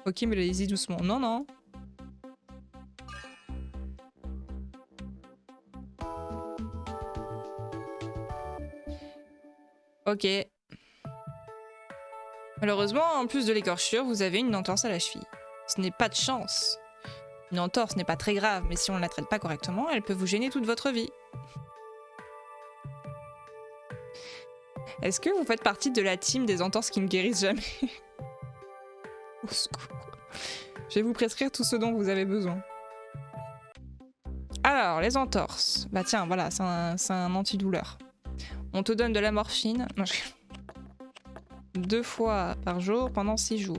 Ok, mais allez-y doucement. Non, non. Ok. Malheureusement, en plus de l'écorchure, vous avez une entorse à la cheville. Ce n'est pas de chance. Une entorse n'est pas très grave, mais si on ne la traite pas correctement, elle peut vous gêner toute votre vie. Est-ce que vous faites partie de la team des entorses qui ne guérissent jamais? Au secours. Je vais vous prescrire tout ce dont vous avez besoin. Alors, les entorses. Bah tiens, voilà, c'est un antidouleur. On te donne de la morphine. Non, 2 fois par jour pendant 6 jours.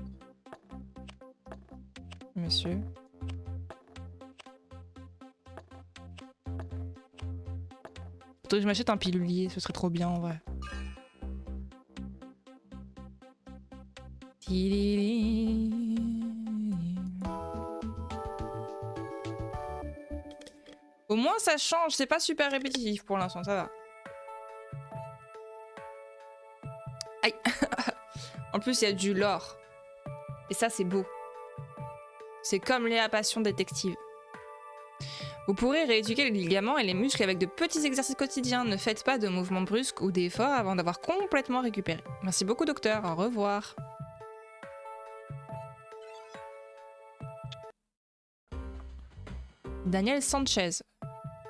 Monsieur. Faudrait que je m'achète un pilulier, ce serait trop bien en vrai. Au moins ça change, c'est pas super répétitif pour l'instant, ça va. Aïe. En plus il y a du lore. Et ça c'est beau. C'est comme Léa Passion détective. Vous pourrez rééduquer les ligaments et les muscles avec de petits exercices quotidiens. Ne faites pas de mouvements brusques ou d'efforts avant d'avoir complètement récupéré. Merci beaucoup docteur, au revoir. Daniel Sanchez.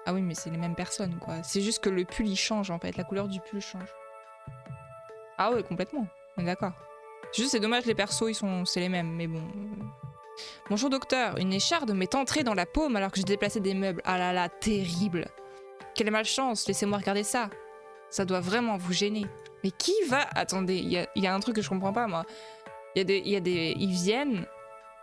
Ah oui, mais c'est les mêmes personnes, quoi. C'est juste que le pull, il change, en fait. La couleur du pull change. Ah ouais, complètement. On est d'accord. Juste, c'est dommage, les persos, c'est les mêmes, mais bon... Bonjour, docteur. Une écharde m'est entrée dans la paume alors que j'ai déplacé des meubles. Ah là là, terrible. Quelle malchance, laissez-moi regarder ça. Ça doit vraiment vous gêner. Mais qui va... Attendez, il y a un truc que je comprends pas, moi. Ils viennent...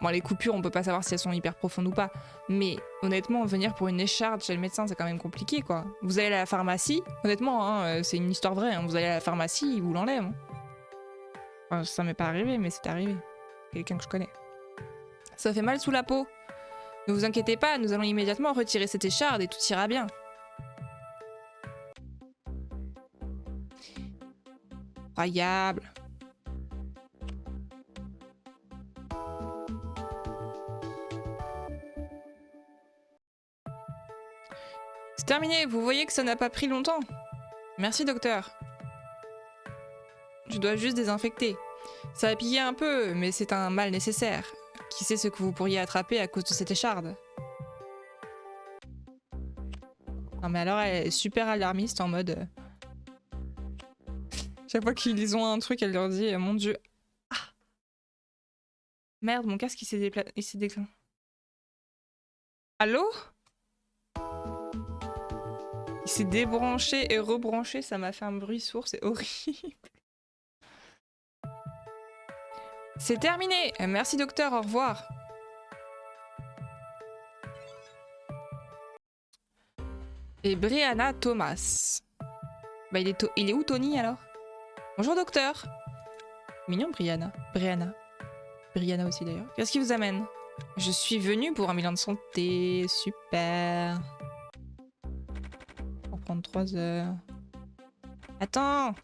Bon, les coupures, on peut pas savoir si elles sont hyper profondes ou pas. Mais honnêtement, venir pour une écharde chez le médecin, c'est quand même compliqué, quoi. Vous allez à la pharmacie, honnêtement, hein, c'est une histoire vraie. Hein, vous allez à la pharmacie, ils vous l'enlèvent. Hein. Enfin, ça m'est pas arrivé, mais c'est arrivé. Quelqu'un que je connais. Ça fait mal sous la peau. Ne vous inquiétez pas, nous allons immédiatement retirer cette écharde et tout ira bien. Incroyable. C'est terminé, vous voyez que ça n'a pas pris longtemps. Merci docteur. Je dois juste désinfecter. Ça a piqué un peu, mais c'est un mal nécessaire. Qui sait ce que vous pourriez attraper à cause de cette écharde? Non mais alors elle est super alarmiste en mode... Chaque fois qu'ils ont un truc, elle leur dit mon dieu. Ah merde, mon casque il s'est déclenché. Allô? Il s'est débranché et rebranché, ça m'a fait un bruit sourd, c'est horrible. C'est terminé. Merci docteur, au revoir. Et Brianna Thomas. Bah il est où Tony alors? Bonjour docteur. Mignon Brianna. Brianna aussi d'ailleurs. Qu'est-ce qui vous amène? Je suis venue pour un bilan de santé. Super. Pour prendre 3 heures. Attends.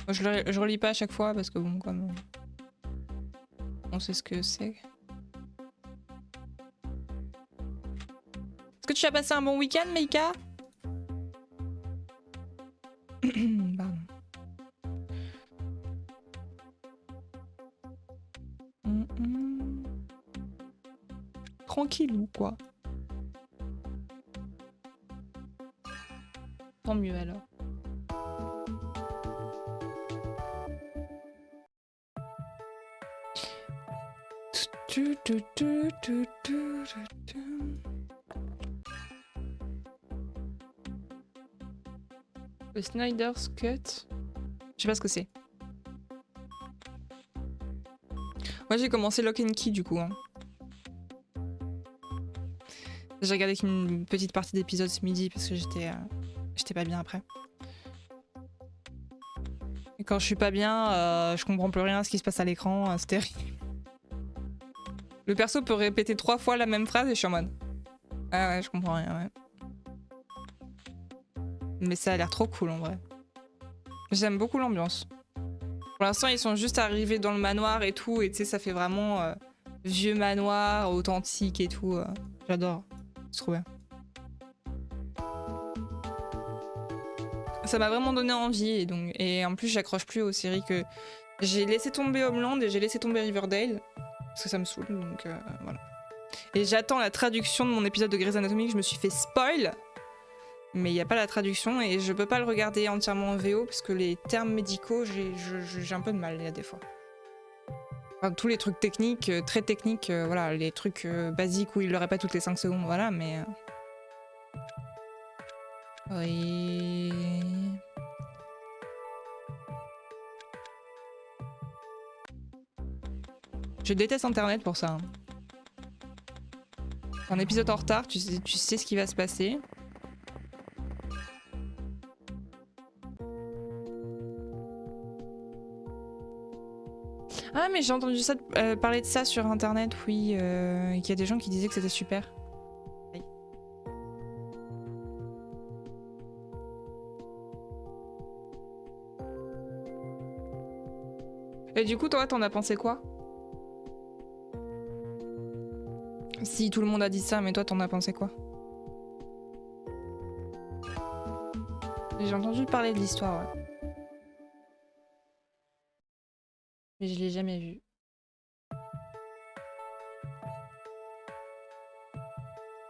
Je relis pas à chaque fois parce que bon, comme on sait ce que c'est. Est-ce que tu as passé un bon week-end, Meika? Pardon. Tranquillou, quoi. Tant mieux alors. Le Snyder's Cut. Je sais pas ce que c'est. Moi j'ai commencé Lock and Key du coup. Hein. J'ai regardé qu'une petite partie d'épisode ce midi parce que j'étais pas bien après. Et quand je suis pas bien, je comprends plus rien à ce qui se passe à l'écran, c'est terrible. Le perso peut répéter 3 fois la même phrase et je suis en mode... Ah ouais, je comprends rien, ouais. Mais ça a l'air trop cool en vrai. J'aime beaucoup l'ambiance. Pour l'instant, ils sont juste arrivés dans le manoir et tout, et tu sais, ça fait vraiment vieux manoir, authentique et tout. J'adore. C'est trop bien. Ça m'a vraiment donné envie, et en plus, j'accroche plus aux séries que... J'ai laissé tomber Homeland et j'ai laissé tomber Riverdale, parce que ça me saoule, donc voilà. Et j'attends la traduction de mon épisode de Grey's Anatomy, que je me suis fait spoil, mais il n'y a pas la traduction, et je peux pas le regarder entièrement en VO, parce que les termes médicaux, j'ai un peu de mal, il y a des fois. Enfin, tous les trucs techniques, très techniques, voilà, les trucs basiques où il le répète toutes les 5 secondes, voilà, mais... Oui... Je déteste Internet pour ça. Hein. Un épisode en retard, tu sais ce qui va se passer. Ah mais j'ai entendu ça, parler de ça sur internet, oui, qu'il y a des gens qui disaient que c'était super. Et du coup, toi, t'en as pensé quoi? Si tout le monde a dit ça, mais toi, t'en as pensé quoi? J'ai entendu parler de l'histoire, ouais. Mais je l'ai jamais vu.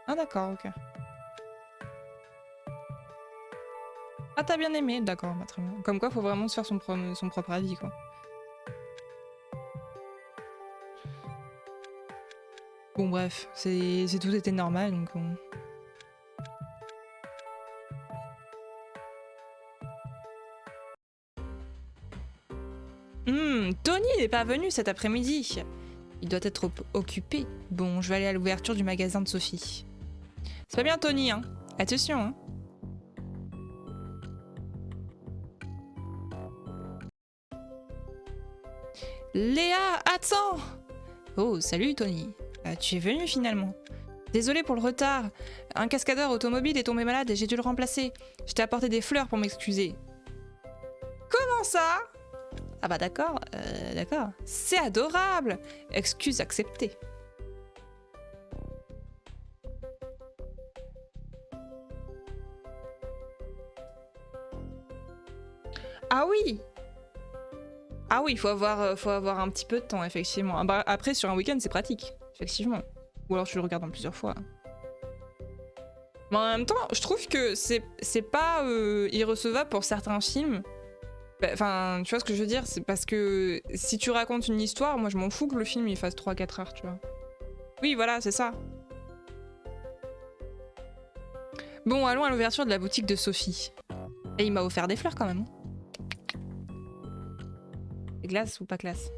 Ah d'accord, ok. Ah t'as bien aimé, d'accord, bah, très bien. Comme quoi, faut vraiment se faire son propre avis, quoi. Bon bref, c'est tout était normal, donc on... Tony n'est pas venu cet après-midi. Il doit être occupé. Bon, je vais aller à l'ouverture du magasin de Sophie. C'est pas bien Tony, hein. Attention, hein. Léa, attends! Oh, salut Tony. Tu es venu finalement. Désolé pour le retard. Un cascadeur automobile est tombé malade et j'ai dû le remplacer. Je t'ai apporté des fleurs pour m'excuser. Comment ça? Ah bah d'accord, d'accord. C'est adorable. Excuse acceptée. Ah oui! Ah oui, il faut avoir un petit peu de temps, effectivement. Ah bah, après, sur un week-end, c'est pratique, effectivement. Ou alors tu le regardes en plusieurs fois. Mais en même temps, je trouve que c'est pas irrecevable pour certains films Enfin, tu vois ce que je veux dire? C'est parce que si tu racontes une histoire, moi je m'en fous que le film il fasse 3-4 heures, tu vois. Oui, voilà, c'est ça. Bon, allons à l'ouverture de la boutique de Sophie. Et il m'a offert des fleurs quand même. Glace ou pas classe?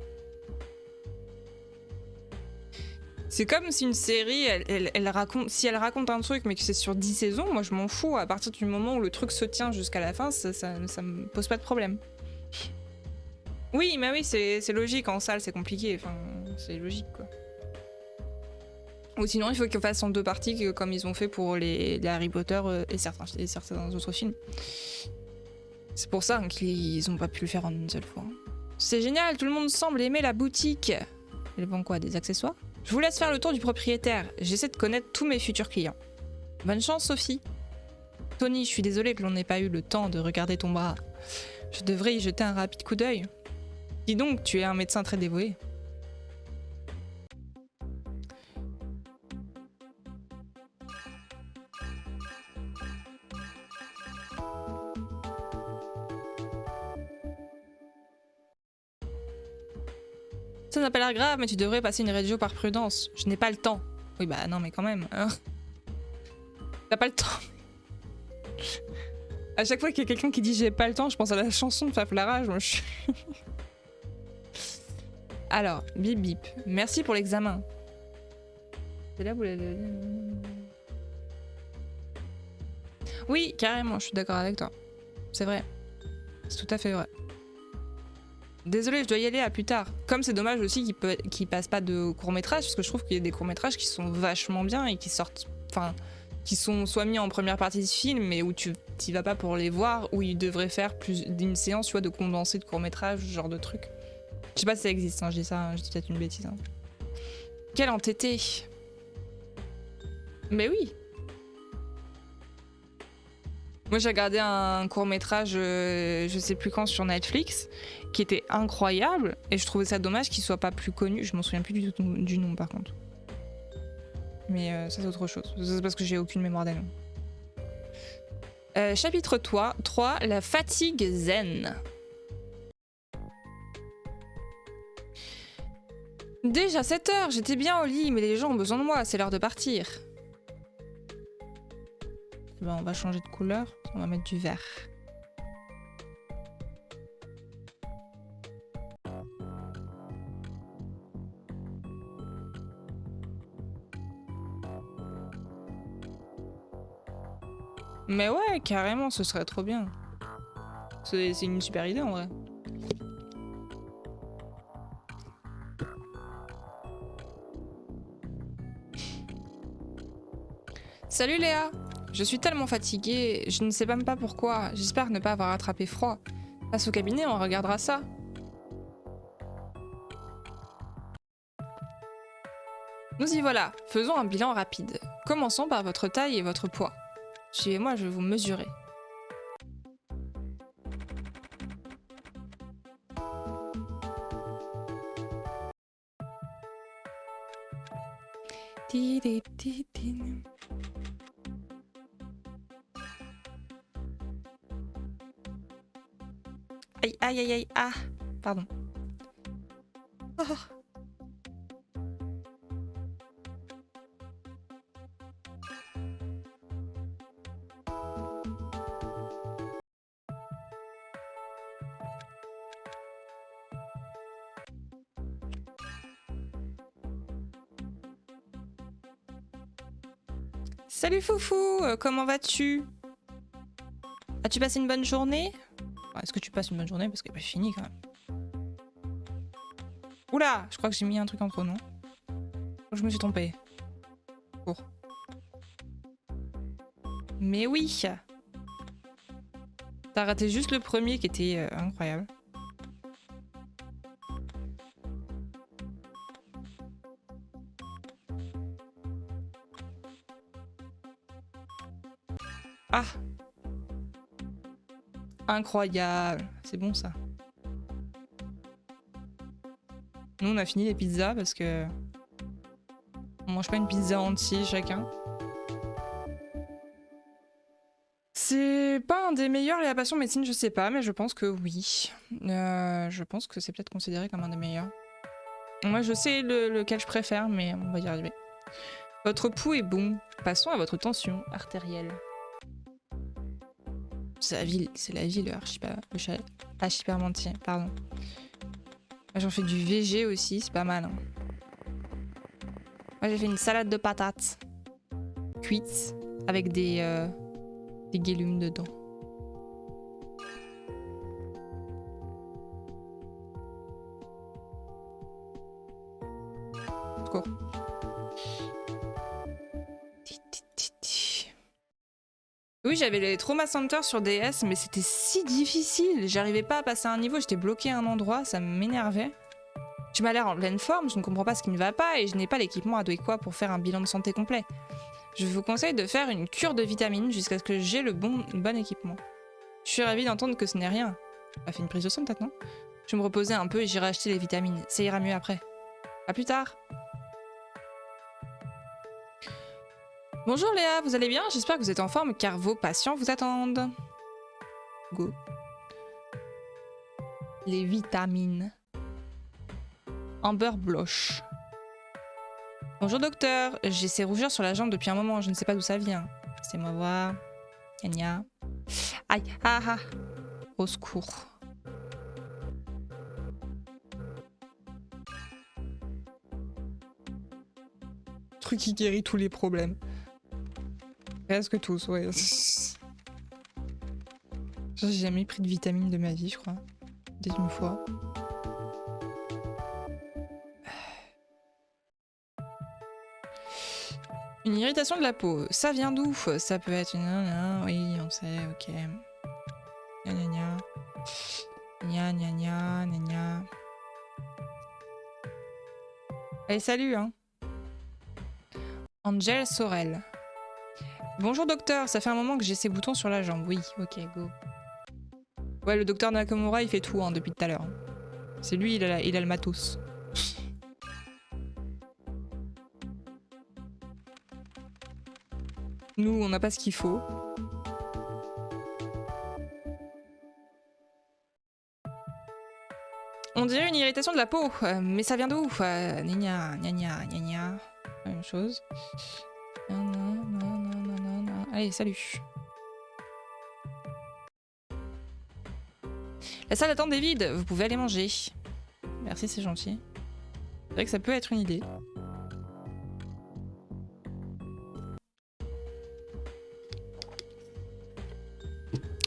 C'est comme si une série, elle raconte, si elle raconte un truc mais que c'est sur 10 saisons, moi je m'en fous. À partir du moment où le truc se tient jusqu'à la fin, ça me pose pas de problème. Oui, mais oui, c'est logique. En salle, c'est compliqué. Enfin, c'est logique, quoi. Ou sinon, il faut qu'ils fassent en 2 parties, comme ils ont fait pour les Harry Potter et certains autres films. C'est pour ça qu'ils ont pas pu le faire en une seule fois. C'est génial, tout le monde semble aimer la boutique. Ils vendent quoi, des accessoires? Je vous laisse faire le tour du propriétaire. J'essaie de connaître tous mes futurs clients. Bonne chance, Sophie. Tony, je suis désolée que l'on n'ait pas eu le temps de regarder ton bras. Je devrais y jeter un rapide coup d'œil. Dis donc, tu es un médecin très dévoué. Ça n'a pas l'air grave, mais tu devrais passer une radio par prudence. Je n'ai pas le temps. Oui, bah non, mais quand même. Hein. T'as pas le temps. À chaque fois qu'il y a quelqu'un qui dit j'ai pas le temps, je pense à la chanson de Faf Larage. Moi, je... Alors, bip bip. Merci pour l'examen. C'est là où oui, carrément, je suis d'accord avec toi. C'est vrai. C'est tout à fait vrai. Désolée, je dois y aller, à plus tard. Comme c'est dommage aussi qu'il passe pas de court-métrage, parce que je trouve qu'il y a des courts-métrages qui sont vachement bien et qui sortent... Enfin, qui sont soit mis en première partie de film, mais où tu t'y vas pas pour les voir, où ils devraient faire plus d'une séance, tu vois, de condensé de court-métrage, ce genre de truc. Je sais pas si ça existe, hein, je dis ça, je dis peut-être une bêtise. Hein. Quel entêté. Mais oui. Moi j'ai regardé un court-métrage, je sais plus quand, sur Netflix, qui était incroyable, et je trouvais ça dommage qu'il soit pas plus connu. Je m'en souviens plus du nom par contre. Mais ça c'est autre chose. C'est parce que j'ai aucune mémoire des noms. Chapitre 3, la fatigue zen. Déjà 7 heures, j'étais bien au lit, mais les gens ont besoin de moi, c'est l'heure de partir. Ben, on va changer de couleur, on va mettre du vert. Mais ouais, carrément, ce serait trop bien. C'est une super idée en vrai. Salut Léa! Je suis tellement fatiguée, je ne sais même pas pourquoi. J'espère ne pas avoir attrapé froid. Passe au cabinet, on regardera ça. Nous y voilà, faisons un bilan rapide. Commençons par votre taille et votre poids. Suivez-moi, je vais vous mesurer. Aïe, aïe, aïe, aïe, ah, pardon. Oh. Salut Foufou, comment vas-tu? As-tu passé une bonne journée? Est-ce que tu passes une bonne journée? Parce qu'elle n'est pas finie quand même. Oula, je crois que j'ai mis un truc en trop, non? Je me suis trompée. Cours. Mais oui! T'as raté juste le premier qui était incroyable. Ah! Incroyable! C'est bon ça. Nous on a fini les pizzas parce que... On mange pas une pizza entière chacun. C'est pas un des meilleurs, les passions médecine, je sais pas, mais je pense que oui. Je pense que c'est peut-être considéré comme un des meilleurs. Moi, je sais lequel je préfère, mais on va y arriver. Votre pouls est bon. Passons à votre tension artérielle. C'est la ville, le archipermentier, pardon. Moi, j'en fais du VG aussi, c'est pas mal. Hein. Moi, j'ai fait une salade de patates cuite avec des guélumes dedans. Cool. Oui, j'avais les Trauma Center sur DS, mais c'était si difficile. J'arrivais pas à passer un niveau, j'étais bloqué à un endroit, ça m'énervait. Je m'as l'air en pleine forme, je ne comprends pas ce qui ne va pas et je n'ai pas l'équipement adéquat pour faire un bilan de santé complet. Je vous conseille de faire une cure de vitamines jusqu'à ce que j'ai le bon équipement. Je suis ravie d'entendre que ce n'est rien. On a fait une prise de sang peut-être, non? Je vais me reposer un peu et j'irai acheter les vitamines. Ça ira mieux après. À plus tard. Bonjour Léa, vous allez bien? J'espère que vous êtes en forme car vos patients vous attendent. Go. Les vitamines. Amber Bloch. Bonjour docteur, j'ai ces rougeurs sur la jambe depuis un moment, je ne sais pas d'où ça vient. Laissez-moi voir. Gna. Aïe, ah ah. Au secours. Truc qui guérit tous les problèmes. Presque tous, ouais. J'ai jamais pris de vitamines de ma vie, je crois. Dès une fois. Une irritation de la peau, ça vient d'où? Ça peut être une... Oui, on sait, ok. Gna gna gna. Gna gna gna gna gna. Allez, salut, hein. Angel Sorel. Bonjour docteur, ça fait un moment que j'ai ces boutons sur la jambe. Oui, ok, go. Ouais, le docteur Nakamura, il fait tout hein, depuis tout à l'heure. C'est lui, il a le matos. Nous, on n'a pas ce qu'il faut. On dirait une irritation de la peau, mais ça vient d'où? Gna gna gna gna gna. La même chose. Allez, salut. La salle d'attente est vide, vous pouvez aller manger. Merci, c'est gentil. C'est vrai que ça peut être une idée.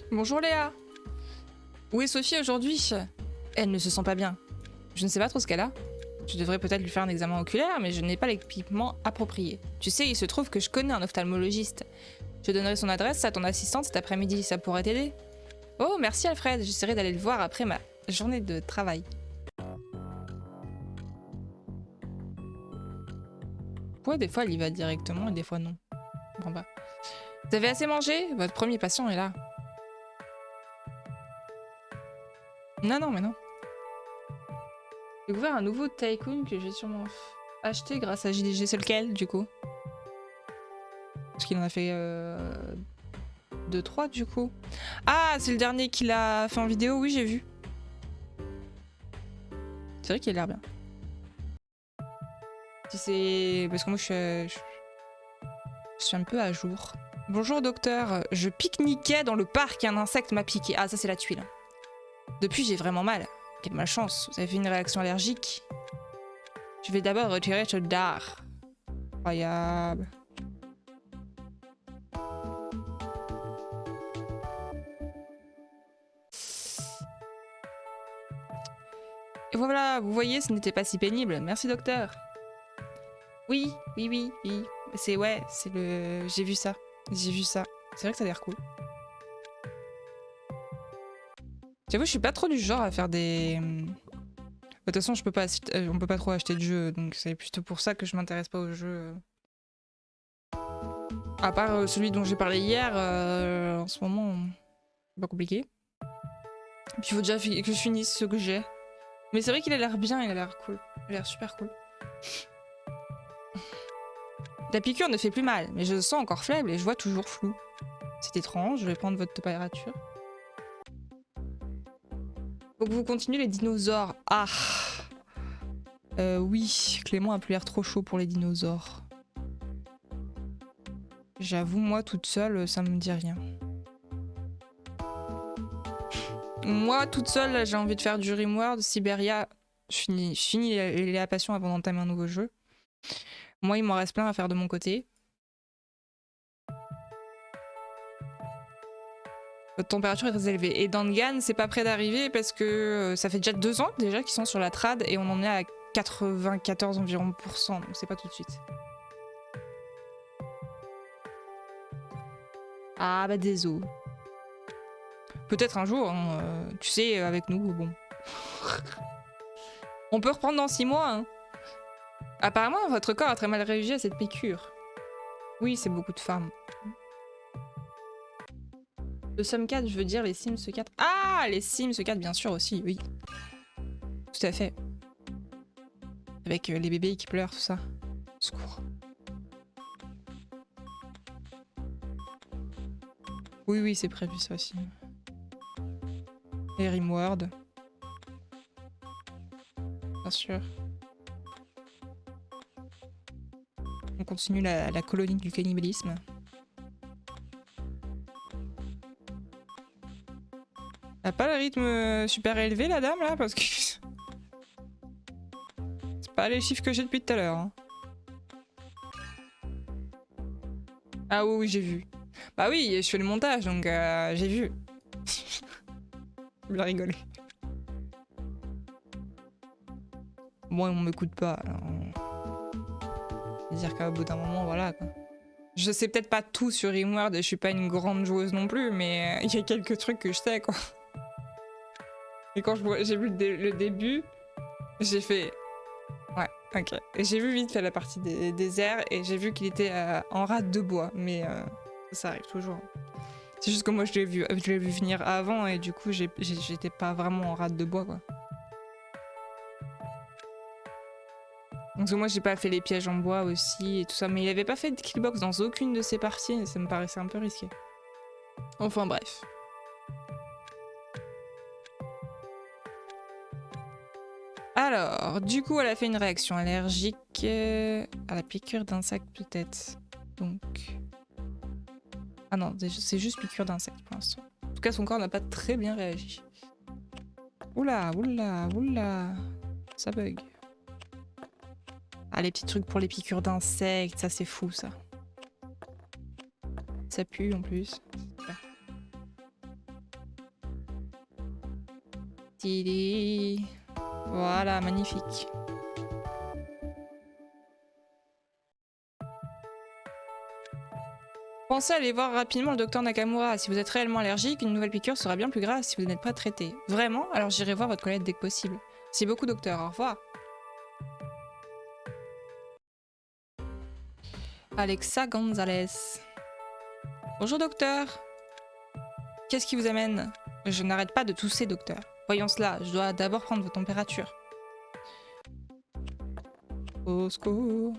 Bonjour Léa. Où est Sophie aujourd'hui? Elle ne se sent pas bien. Je ne sais pas trop ce qu'elle a. Je devrais peut-être lui faire un examen oculaire, mais je n'ai pas l'équipement approprié. Tu sais, il se trouve que je connais un ophtalmologiste. Je donnerai son adresse à ton assistante cet après-midi, ça pourrait t'aider. Oh, merci Alfred, j'essaierai d'aller le voir après ma journée de travail. Pourquoi des fois elle y va directement et des fois non? Je comprends pas. Vous avez assez mangé? Votre premier patient est là. Non, non, mais non. J'ai découvert un nouveau tycoon que j'ai sûrement acheté grâce à JDG. C'est lequel, du coup? Parce qu'il en a fait 2-3, du coup. Ah, c'est le dernier qu'il a fait en vidéo. Oui, j'ai vu. C'est vrai qu'il a l'air bien. Si c'est... Parce que moi, je suis un peu à jour. Bonjour, docteur. Je pique-niquais dans le parc et un insecte m'a piqué. Ah, ça, c'est la tuile. Depuis, j'ai vraiment mal. Quelle malchance, vous avez fait une réaction allergique. Je vais d'abord retirer ce dard. Incroyable. Et voilà, vous voyez, ce n'était pas si pénible. Merci, docteur. Oui. C'est ouais, c'est le... J'ai vu ça. C'est vrai que ça a l'air cool. J'avoue, je suis pas trop du genre à faire des... De toute façon, on peut pas trop acheter de jeux, donc c'est plutôt pour ça que je m'intéresse pas aux jeux. À part celui dont j'ai parlé hier, en ce moment, c'est pas compliqué. Puis il faut déjà que je finisse ce que j'ai. Mais c'est vrai qu'il a l'air bien, il a l'air cool. Il a l'air super cool. La piqûre ne fait plus mal, mais je sens encore faible et je vois toujours flou. C'est étrange, je vais prendre votre température. Faut que vous continuez les dinosaures. Ah oui, Clément a plus l'air trop chaud pour les dinosaures. J'avoue, moi, toute seule, ça me dit rien. Moi, toute seule, j'ai envie de faire du Rimworld, Siberia. Je finis les passions avant d'entamer un nouveau jeu. Moi, il m'en reste plein à faire de mon côté. Votre température est très élevée. Et Dangan, c'est pas près d'arriver parce que ça fait déjà 2 ans déjà qu'ils sont sur la trad et on en est à 94 environ %, donc c'est pas tout de suite. Ah bah désolé. Peut-être un jour, hein, tu sais, avec nous, bon. On peut reprendre dans 6 mois. Hein. Apparemment, votre corps a très mal réagi à cette piqûre. Oui, c'est beaucoup de femmes. Le Sum 4, je veux dire les Sims 4. Ah, les Sims 4, bien sûr aussi, oui. Tout à fait. Avec les bébés qui pleurent, tout ça. Secours. Oui, oui, c'est prévu ça aussi. Et Rimworld. Bien sûr. On continue la colonie du cannibalisme. Elle a pas le rythme super élevé, la dame, là, parce que... c'est pas les chiffres que j'ai depuis tout à l'heure. Hein. Ah oui, oui, j'ai vu. Bah oui, je fais le montage, donc j'ai vu. Bien rigolé. Bon, on m'écoute pas, alors... C'est-à-dire qu'au bout d'un moment, voilà, quoi. Je sais peut-être pas tout sur Rimworld et je suis pas une grande joueuse non plus, mais il y a quelques trucs que je sais, quoi. Et quand j'ai vu le début, j'ai fait... Ouais, ok. Et j'ai vu vite fait la partie des airs et j'ai vu qu'il était en rade de bois, mais ça arrive toujours. C'est juste que moi je l'ai vu venir avant et du coup j'étais pas vraiment en rade de bois, quoi. Donc moi j'ai pas fait les pièges en bois aussi et tout ça, mais il avait pas fait de killbox dans aucune de ses parties et ça me paraissait un peu risqué. Enfin bref. Alors, du coup, elle a fait une réaction allergique à la piqûre d'insecte peut-être. Donc... Ah non, c'est juste piqûre d'insecte pour l'instant. En tout cas, son corps n'a pas très bien réagi. Oula, oula, oula. Ça bug. Ah, les petits trucs pour les piqûres d'insectes, ça c'est fou ça. Ça pue en plus. Tili. Voilà, magnifique. Pensez à aller voir rapidement le docteur Nakamura. Si vous êtes réellement allergique, une nouvelle piqûre sera bien plus grave si vous n'êtes pas traité. Vraiment? Alors j'irai voir votre collègue dès que possible. Merci beaucoup, docteur. Au revoir. Alexa Gonzalez. Bonjour, docteur. Qu'est-ce qui vous amène? Je n'arrête pas de tousser, docteur. Voyons cela, je dois d'abord prendre vos températures. Au secours.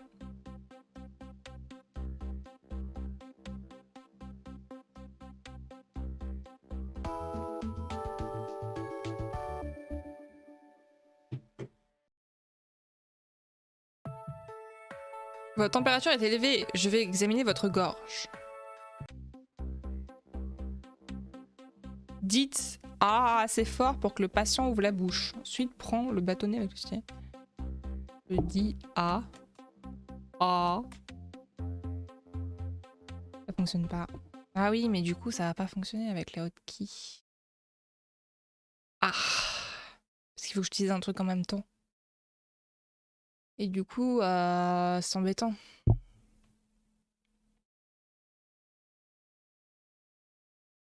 Votre température est élevée, je vais examiner votre gorge. Dites « Ah » assez fort pour que le patient ouvre la bouche. Ensuite, prends le bâtonnet avec le stylet. Je dis « Ah ». Ah. Ça fonctionne pas. Ah oui, mais du coup, ça va pas fonctionner avec les hotkeys. Ah. Parce qu'il faut que j'utilise un truc en même temps. Et du coup, c'est embêtant.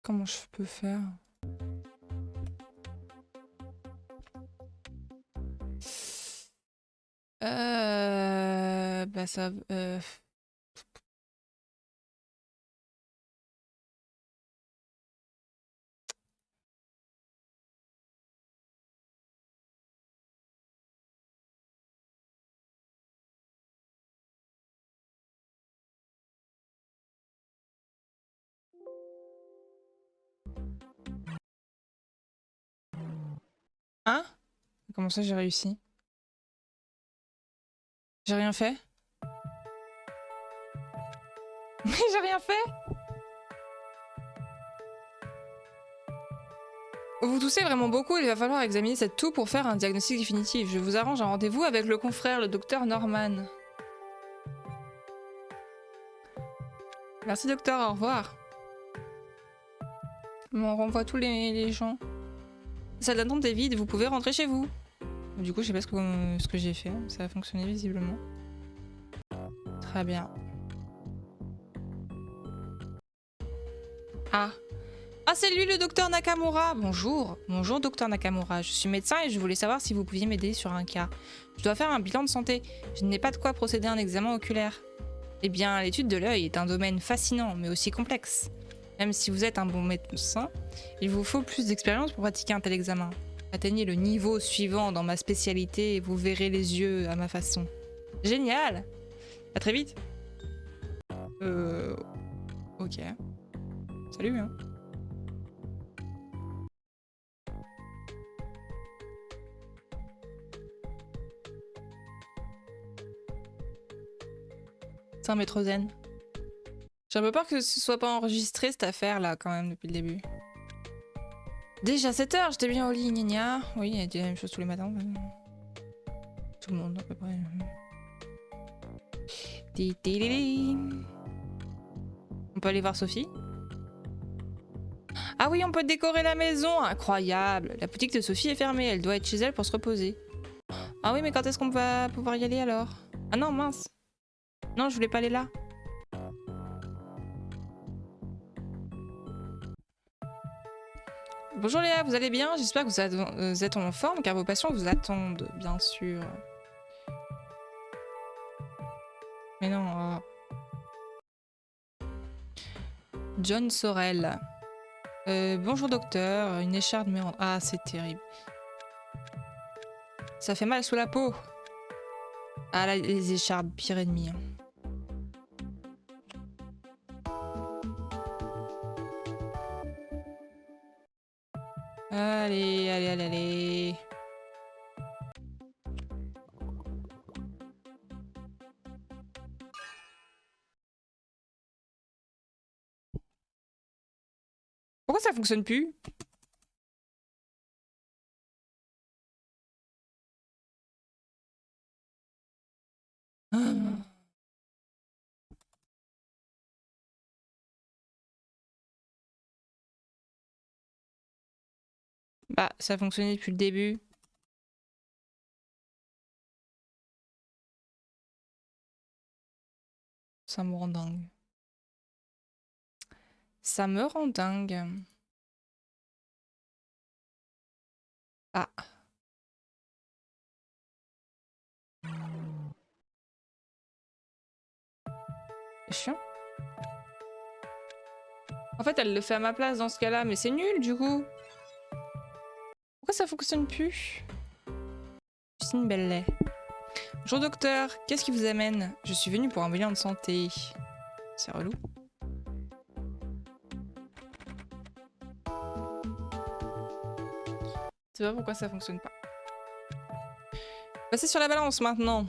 Comment je peux faire? Bah ça... Hein? Comment ça j'ai réussi? J'ai rien fait? Mais j'ai rien fait? Vous toussez vraiment beaucoup, il va falloir examiner cette toux pour faire un diagnostic définitif. Je vous arrange un rendez-vous avec le confrère, le docteur Norman. Merci docteur, au revoir. On renvoie tous les gens. La salle d'attente est vide, vous pouvez rentrer chez vous. Du coup, je sais pas ce que j'ai fait, ça a fonctionné visiblement. Très bien. Ah. Ah, c'est lui le docteur Nakamura. Bonjour. Bonjour docteur Nakamura. Je suis médecin et je voulais savoir si vous pouviez m'aider sur un cas. Je dois faire un bilan de santé. Je n'ai pas de quoi procéder à un examen oculaire. Eh bien, l'étude de l'œil est un domaine fascinant, mais aussi complexe. Même si vous êtes un bon médecin, il vous faut plus d'expérience pour pratiquer un tel examen. Atteignez le niveau suivant dans ma spécialité et vous verrez les yeux à ma façon. Génial! À très vite. Ok. Salut, hein. C'est un maître zen. J'ai un peu peur que ce soit pas enregistré cette affaire là quand même depuis le début. Déjà 7 heures, j'étais bien au lit, gna gna. Oui, il y a la même chose tous les matins. Tout le monde à peu près. On peut aller voir Sophie? Ah oui, on peut décorer la maison. Incroyable. La boutique de Sophie est fermée. Elle doit être chez elle pour se reposer. Ah oui, mais quand est-ce qu'on va pouvoir y aller alors? Ah non, mince. Non, je voulais pas aller là. Bonjour Léa, vous allez bien? J'espère que vous êtes en forme car vos patients vous attendent, bien sûr. Mais non. John Sorel. Bonjour docteur, une écharde me rend... Ah, c'est terrible. Ça fait mal sous la peau. Ah, là, les échardes, pire ennemi. Allez, allez, allez, allez. Pourquoi ça fonctionne plus? Ah. Bah, ça fonctionnait depuis le début. Ça me rend dingue. Ça me rend dingue. Ah. C'est chiant. En fait, elle le fait à ma place dans ce cas-là, mais c'est nul du coup. Pourquoi ça fonctionne plus? Justine Bellet. Bonjour docteur, qu'est-ce qui vous amène? Je suis venue pour un bilan de santé. C'est relou. Je sais pas pourquoi ça fonctionne pas. Passez sur la balance maintenant.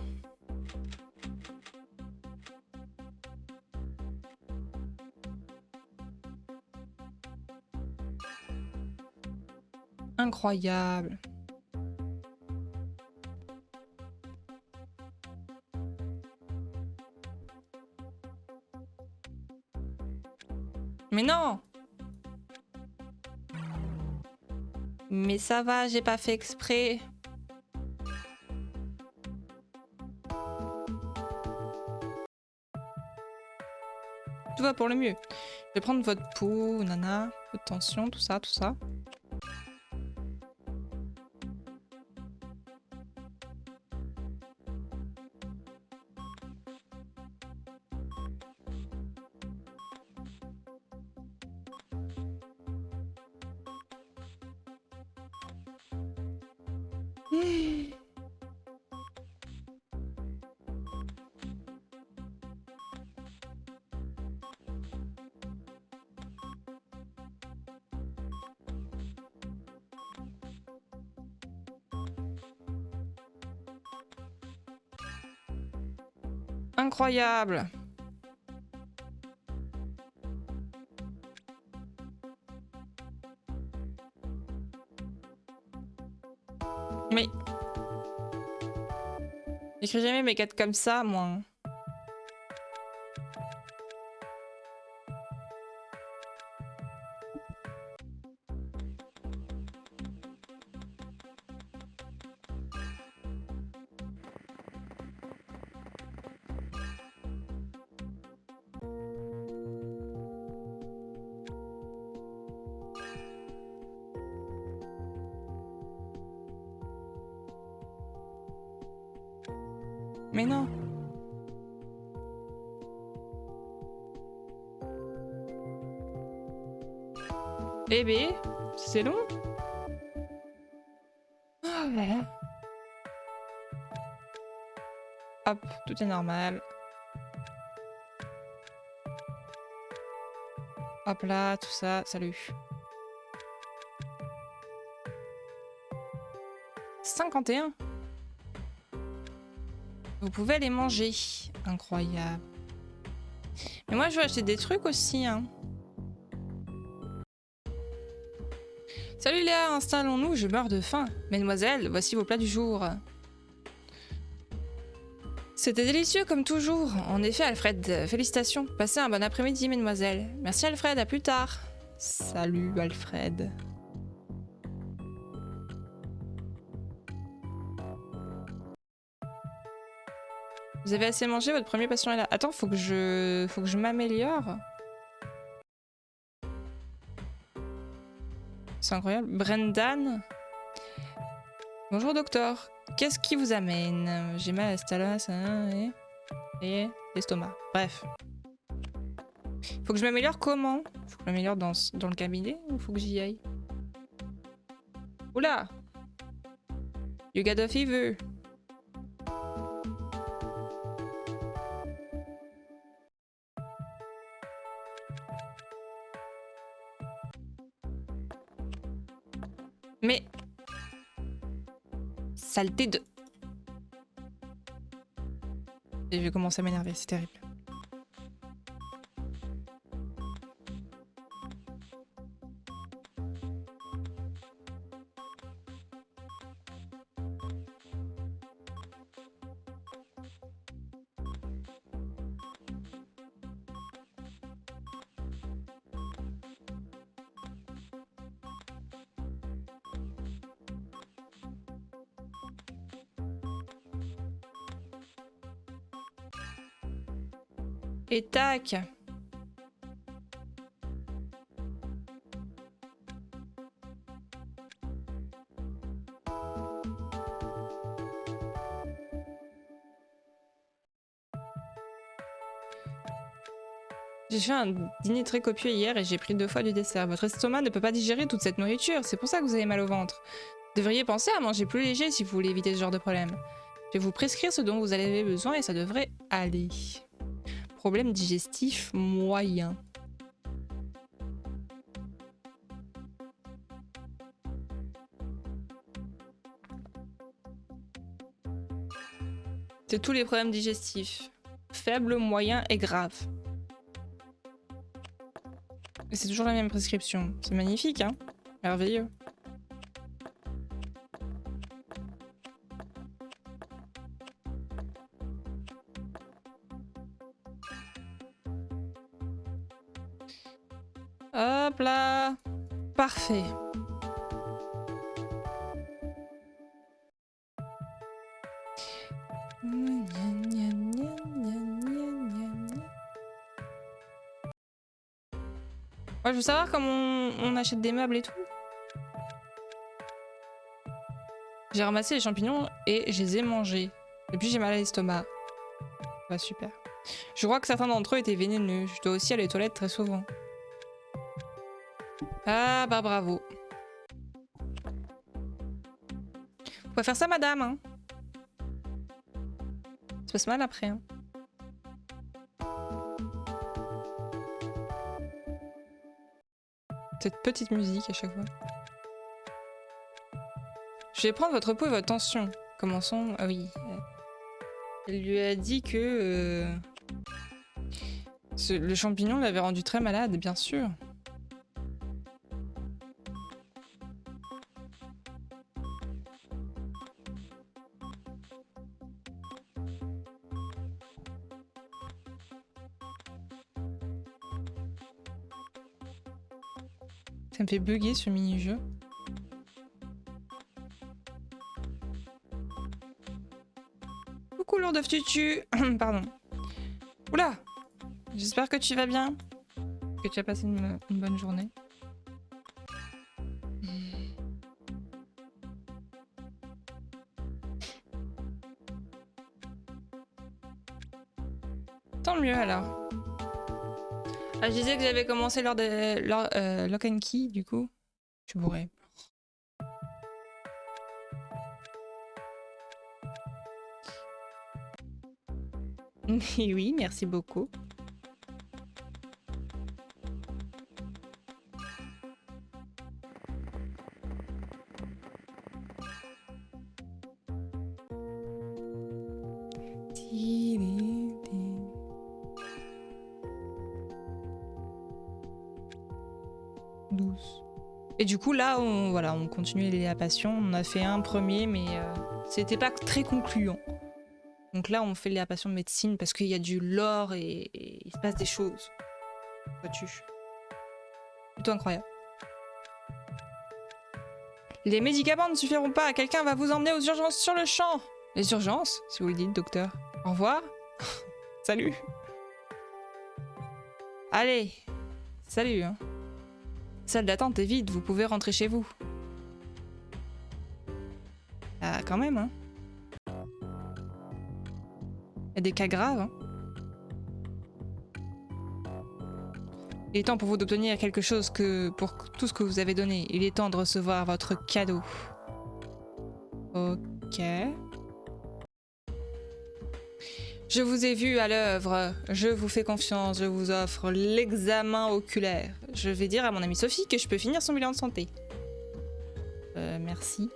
Incroyable. Mais non! Mais ça va, j'ai pas fait exprès. Tout va pour le mieux. Je vais prendre votre pouls, nana, votre tension, tout ça, tout ça. Incroyable. Mais... J'écris jamais mes quêtes comme ça, moi. Mais non. Eh ben, c'est long. Oh là là. Hop, tout est normal. Hop là, tout ça, salut. 51. Vous pouvez aller manger. Incroyable. Mais moi, je veux acheter des trucs aussi, hein. Salut Léa, installons-nous, je meurs de faim. Mesdemoiselles, voici vos plats du jour. C'était délicieux comme toujours. En effet, Alfred, félicitations. Passez un bon après-midi, mesdemoiselles. Merci Alfred, à plus tard. Salut Alfred. Vous avez assez mangé, votre premier patient est là. Attends, faut que je m'améliore. C'est incroyable. Brendan. Bonjour docteur. Qu'est-ce qui vous amène? J'ai mal à l'estomac et l'estomac. Bref. Faut que je m'améliore comment? Faut que je m'améliore dans le cabinet ou faut que j'y aille? Oula! You got a fever. Mais... Saleté de... Et je vais commencer à m'énerver, c'est terrible. Et tac. J'ai fait un dîner très copieux hier et j'ai pris 2 fois du dessert. Votre estomac ne peut pas digérer toute cette nourriture, c'est pour ça que vous avez mal au ventre. Vous devriez penser à manger plus léger si vous voulez éviter ce genre de problème. Je vais vous prescrire ce dont vous avez besoin et ça devrait aller. Problème digestif moyen. C'est tous les problèmes digestifs. Faible, moyen et grave. Et c'est toujours la même prescription. C'est magnifique, hein? Merveilleux. Hop là. Parfait. Ouais, je veux savoir comment on achète des meubles et tout. J'ai ramassé les champignons et je les ai mangés. Et puis j'ai mal à l'estomac. Bah super. Je crois que certains d'entre eux étaient vénéneux. Je dois aussi aller aux toilettes très souvent. Ah bah bravo. Vous pouvez faire ça madame, hein. Ça se passe mal après, hein. Cette petite musique à chaque fois. Je vais prendre votre pouls et votre tension. Commençons... Ah oui. Elle lui a dit que le champignon l'avait rendu très malade, bien sûr. Ça me fait bugger ce mini-jeu. Coucou Lord of Tutu. Pardon. Oula. J'espère que tu vas bien. Que tu as passé une bonne journée. Tant mieux alors. Ah, je disais que j'avais commencé lors de Lock and Key, du coup. Je suis bourrée. Et oui, merci beaucoup. Et du coup là on continue la passion, on a fait un premier mais c'était pas très concluant. Donc là on fait la passion de médecine parce qu'il y a du lore et il se passe des choses. Vois-tu. Plutôt incroyable. Les médicaments ne suffiront pas, quelqu'un va vous emmener aux urgences sur le champ. Les urgences, si vous le dites docteur. Au revoir. Salut. Allez. Salut hein. Salle d'attente est vide, vous pouvez rentrer chez vous. Ah, quand même, hein. Il y a des cas graves, hein. Il est temps pour vous d'obtenir quelque chose pour tout ce que vous avez donné. Il est temps de recevoir votre cadeau. Ok. Je vous ai vu à l'œuvre. Je vous fais confiance. Je vous offre l'examen oculaire. Je vais dire à mon amie Sophie que je peux finir son bilan de santé. Merci.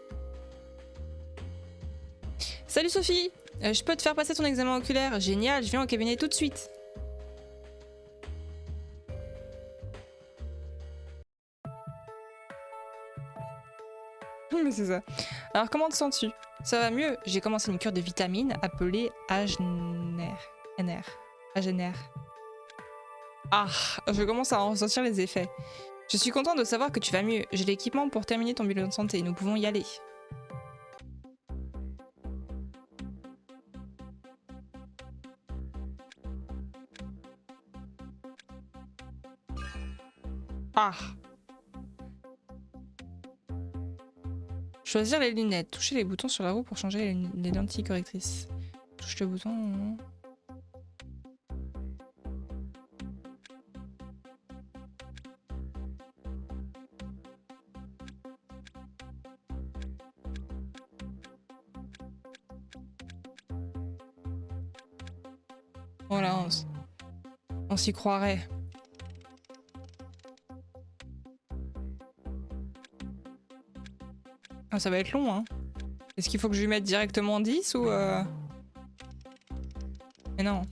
Salut Sophie, je peux te faire passer ton examen oculaire. Génial, je viens au cabinet tout de suite. Mais c'est ça. Alors comment te sens-tu? Ça va mieux. J'ai commencé une cure de vitamines appelée Agener. Agener. Ah, je commence à en ressentir les effets. Je suis contente de savoir que tu vas mieux. J'ai l'équipement pour terminer ton bilan de santé. Nous pouvons y aller. Ah. Choisir les lunettes. Touchez les boutons sur la roue pour changer les lentilles correctrices. Touche le bouton. Voilà, on s'y croirait. Ah, ça va être long, hein. Est-ce qu'il faut que je lui mette directement 10 ou... Mais non.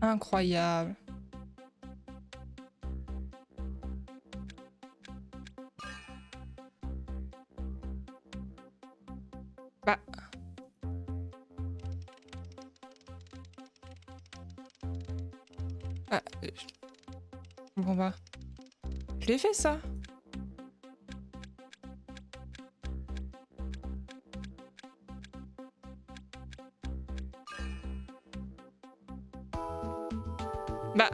Incroyable. Bah... Ah, je comprends pas. Je l'ai fait ça. Bah...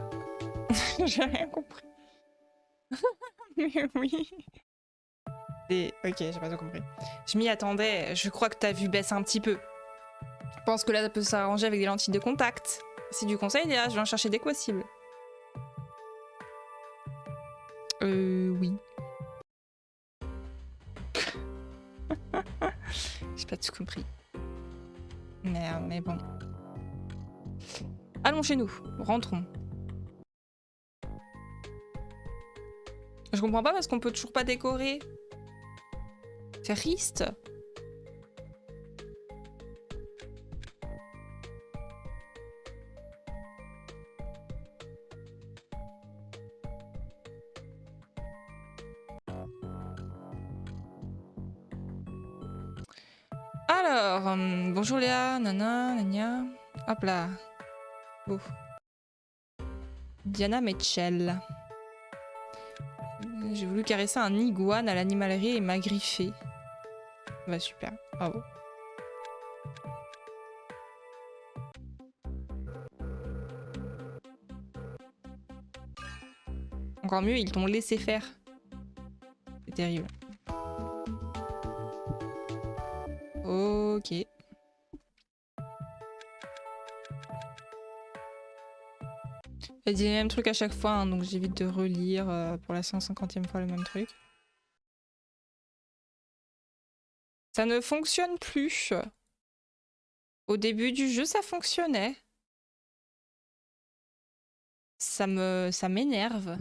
J'ai rien compris. Mais oui. Ok, j'ai pas tout compris. Je m'y attendais. Je crois que ta vue baisse un petit peu. Je pense que là, ça peut s'arranger avec des lentilles de contact. C'est du conseil, Léa. Je vais en chercher dès que possible. Oui. J'ai pas tout compris. Mais bon. Allons chez nous. Rentrons. Je comprends pas parce qu'on peut toujours pas décorer. C'est triste. Alors, bonjour Léa, nana, nania. Hop là. Oh. Diana Mitchell. J'ai voulu caresser un iguane à l'animalerie et il m'a griffé. Bah super, bravo. Encore mieux, ils t'ont laissé faire. C'est terrible. Ok. Elle dit le même truc à chaque fois, hein, donc j'évite de relire pour la 150e fois le même truc. Ça ne fonctionne plus. Au début du jeu, ça fonctionnait. Ça m'énerve.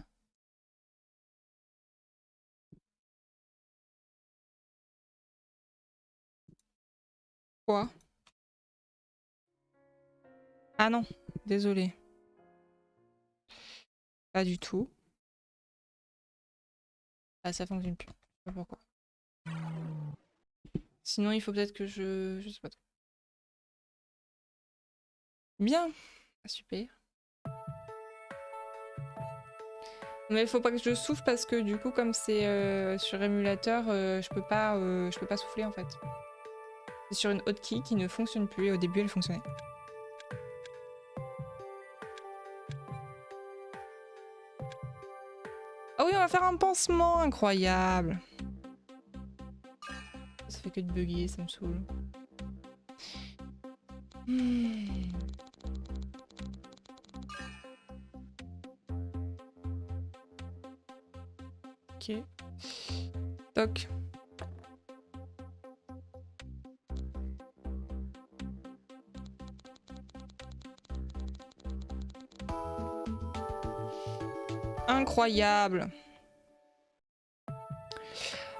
Quoi? Ah non, désolé. Pas du tout. Ah, ça fonctionne plus. Je sais pas pourquoi. Sinon, il faut peut-être que je sais pas trop. Bien. Ah, super. Mais il faut pas que je souffle parce que du coup, comme c'est sur émulateur, je peux pas souffler en fait. C'est sur une hotkey qui ne fonctionne plus et au début, elle fonctionnait. Ah oui, on va faire un pansement incroyable. Ça fait que de bugger, ça me saoule. Ok. Toc. Incroyable.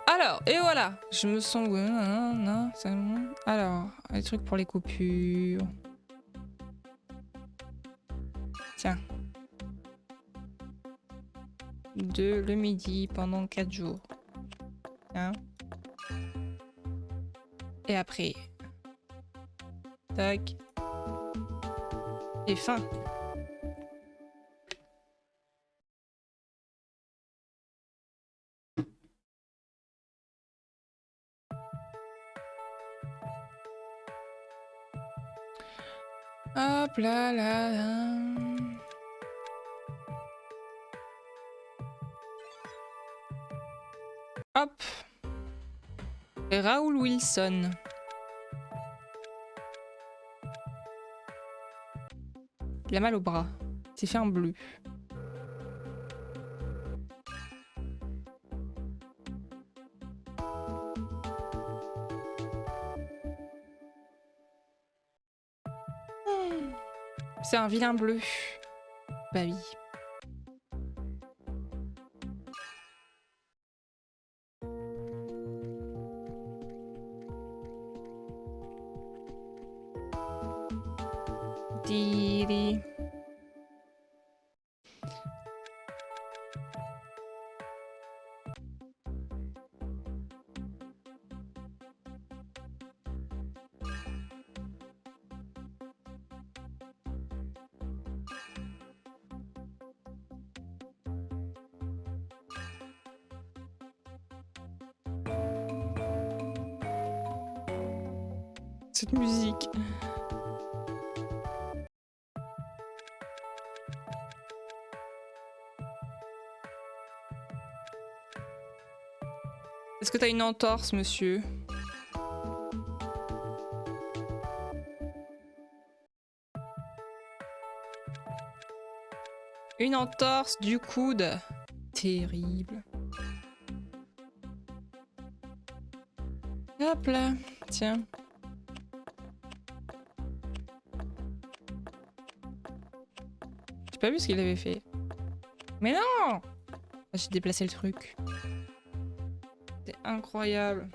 Alors, et voilà. Je me sens... Non, c'est bon. Alors, les trucs pour les coupures. Tiens. De le midi pendant 4 jours. Tiens. Et après. Tac. Et fin. Hop là là là. Hop. Et Raoul Wilson. Il a mal au bras. C'est fait en bleu. C'est un vilain bleu. Bah oui. Diri. Cette musique. Est-ce que t'as une entorse, monsieur? Une entorse du coude. Terrible. Hop là. Tiens. J'ai pas vu ce qu'il avait fait. Mais non! Ah, j'ai déplacé le truc. C'est incroyable.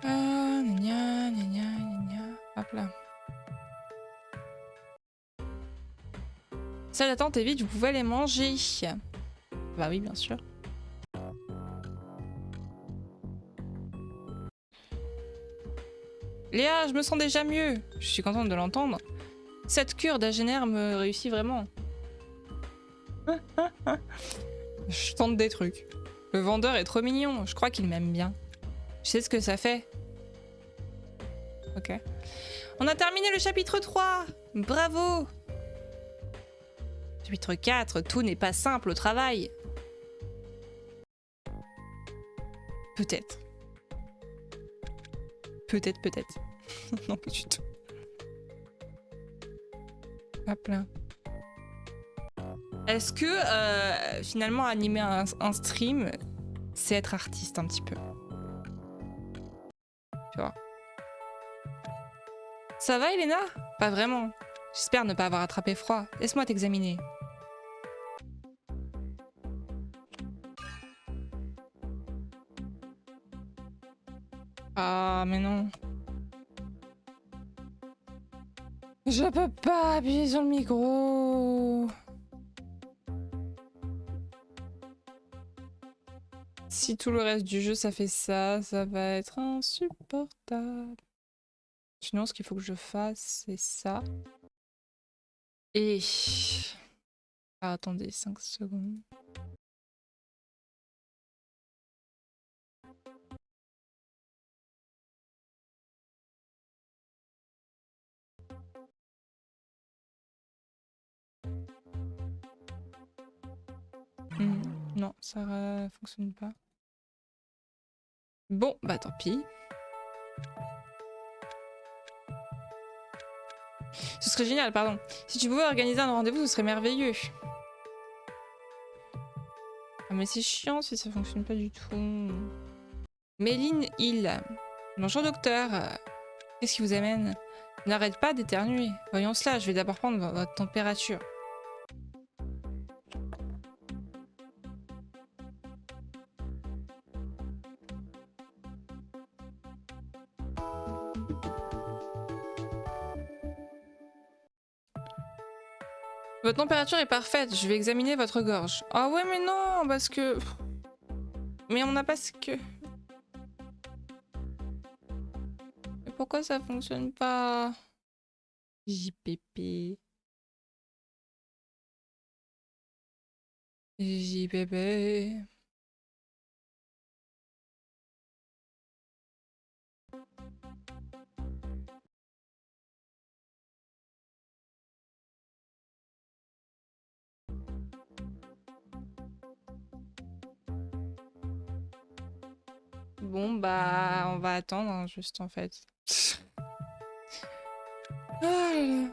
Ah, gna, gna, gna, gna, gna. Hop là. Salle d'attente est vide, vous pouvez aller manger. Bah oui, bien sûr. Léa, je me sens déjà mieux. Je suis contente de l'entendre. Cette cure d'agénère me réussit vraiment. Je tente des trucs. Le vendeur est trop mignon, je crois qu'il m'aime bien. Je sais ce que ça fait. Ok. On a terminé le chapitre 3. Bravo. Chapitre 4, tout n'est pas simple au travail. Peut-être. Peut-être, peut-être. Non, pas du tout. Hop là. Est-ce que finalement animer un stream, c'est être artiste un petit peu? Tu vois. Ça va, Elena? Pas vraiment. J'espère ne pas avoir attrapé froid. Laisse-moi t'examiner. Ah, mais non. Je peux pas appuyer sur le micro. Si tout le reste du jeu ça fait ça, ça va être insupportable. Sinon, ce qu'il faut que je fasse, c'est ça. Et... Ah, attendez, 5 secondes. Non, ça fonctionne pas. Bon, bah tant pis. Ce serait génial, pardon. Si tu pouvais organiser un rendez-vous, ce serait merveilleux. Ah mais c'est chiant si ça fonctionne pas du tout. Méline Hill. Bonjour docteur. Qu'est-ce qui vous amène? N'arrête pas d'éternuer. Voyons cela, je vais d'abord prendre votre température. Votre température est parfaite, je vais examiner votre gorge. Ah ouais mais non, parce que... Mais on n'a pas ce que... Mais pourquoi ça fonctionne pas? JPP. JPP. Bon bah on va attendre hein, juste en fait. Ah là là.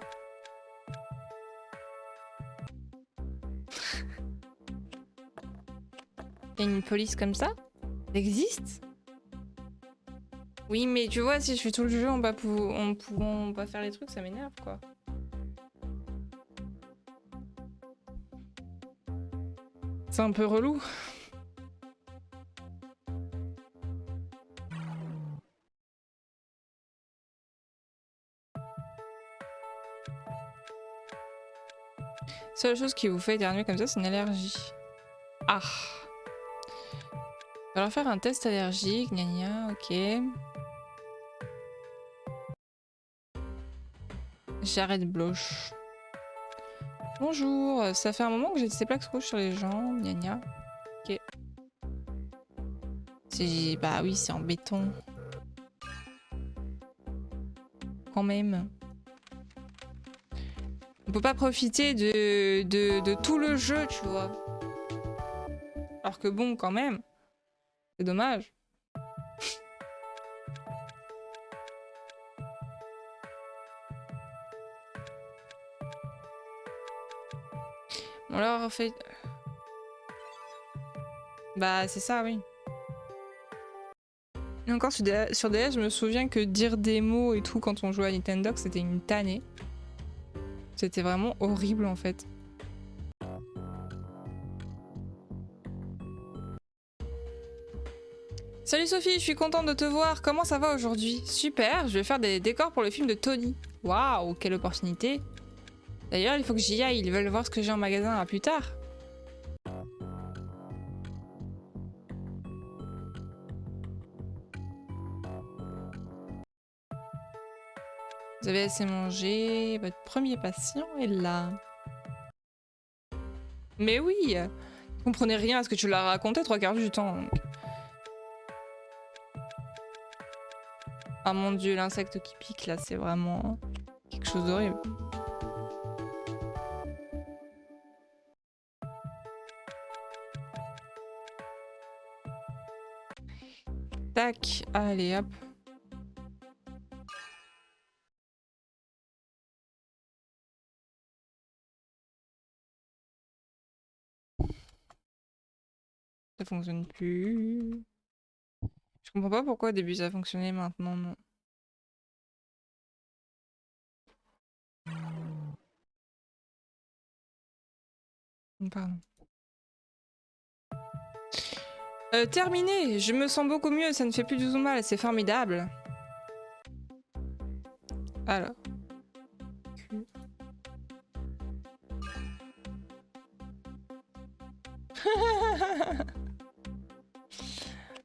Il y a une police comme ça? Ça existe? Oui mais tu vois si je fais tout le jeu on va pouvant pas faire les trucs ça m'énerve quoi. C'est un peu relou. Seule chose qui vous fait éternuer comme ça, c'est une allergie. Ah. On va leur faire un test allergique, gna gna, ok. J'arrête Bloche. Bonjour, ça fait un moment que j'ai ces plaques rouges sur les jambes, gna gna. Ok. Bah oui, c'est en béton. Quand même. On peut pas profiter de tout le jeu, tu vois. Alors que bon, quand même. C'est dommage. On leur fait... Bah c'est ça, oui. Et encore sur DS, je me souviens que dire des mots et tout quand on jouait à Nintendo, c'était une tannée. C'était vraiment horrible en fait. Salut Sophie, je suis contente de te voir. Comment ça va aujourd'hui? Super, je vais faire des décors pour le film de Tony. Waouh, quelle opportunité. D'ailleurs, il faut que j'y aille. Ils veulent voir ce que j'ai en magasin à plus tard. Vous avez assez mangé. Votre premier patient est là. Mais oui, vous comprenez rien à ce que tu leur as raconté 3/4 du temps. Donc. Ah mon dieu, l'insecte qui pique là, c'est vraiment quelque chose d'horrible. Tac, allez hop. Ça fonctionne plus. Je comprends pas pourquoi au début ça fonctionnait, maintenant non. Pardon. Terminé, je me sens beaucoup mieux, ça ne fait plus du tout mal, c'est formidable. Alors.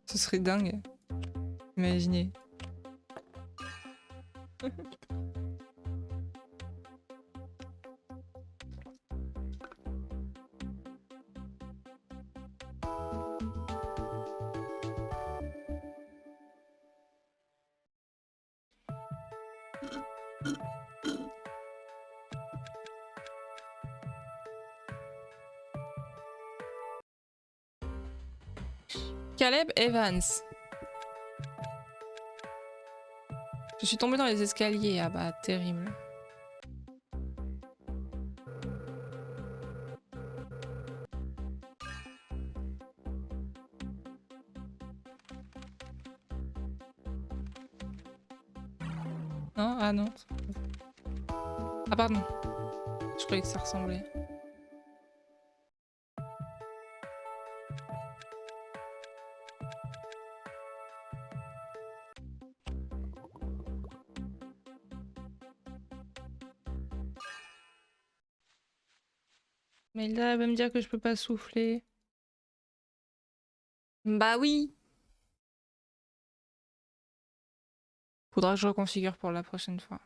Ce serait dingue. Imaginez. Caleb Evans. Je suis tombée dans les escaliers. Ah bah, terrible. Non? Ah non. Ah pardon. Je croyais que ça ressemblait. Mais là, elle va me dire que je peux pas souffler. Bah oui. Faudra que je reconfigure pour la prochaine fois.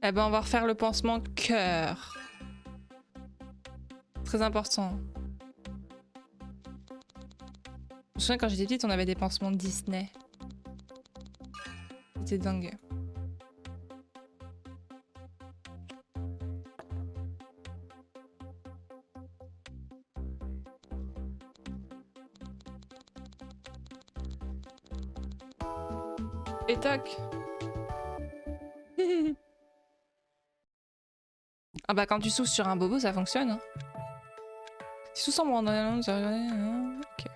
Eh ben, on va refaire le pansement cœur. Très important. Je me souviens quand j'étais petite, on avait des pansements Disney. C'était dingue. Et tac. Ah bah quand tu souffles sur un bobo, ça fonctionne. Hein. Si tout semble en allant, ok.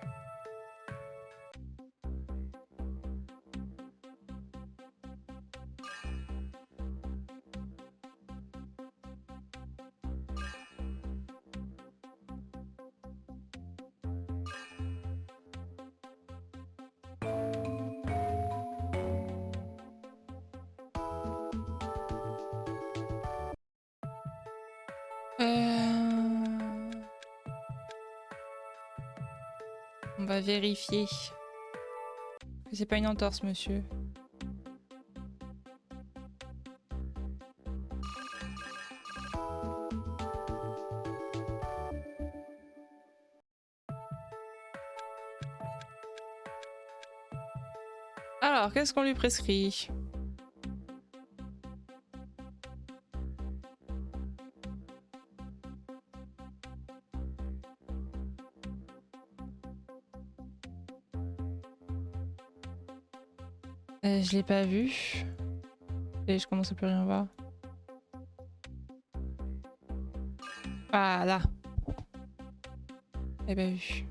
On va vérifier. C'est pas une entorse, monsieur. Alors, qu'est-ce qu'on lui prescrit? Je l'ai pas vu. Et je commence à plus rien voir. Voilà. Eh ben oui.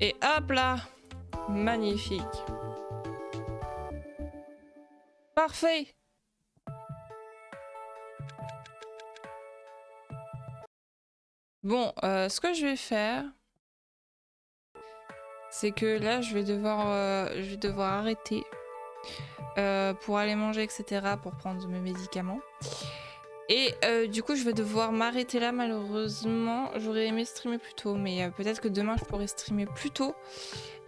Et hop là. Magnifique. Parfait. Bon, ce que je vais faire, c'est que là, je vais devoir arrêter pour aller manger, etc., pour prendre mes médicaments. Et du coup, je vais devoir m'arrêter là, malheureusement. J'aurais aimé streamer plus tôt, mais peut-être que demain, je pourrais streamer plus tôt.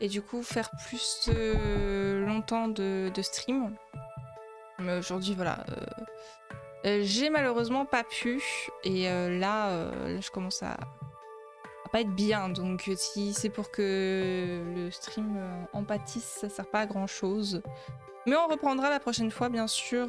Et du coup, faire plus longtemps de stream. Mais aujourd'hui, voilà. J'ai malheureusement pas pu. Et là, je commence à pas être bien. Donc si c'est pour que le stream en pâtisse, ça sert pas à grand chose. Mais on reprendra la prochaine fois, bien sûr.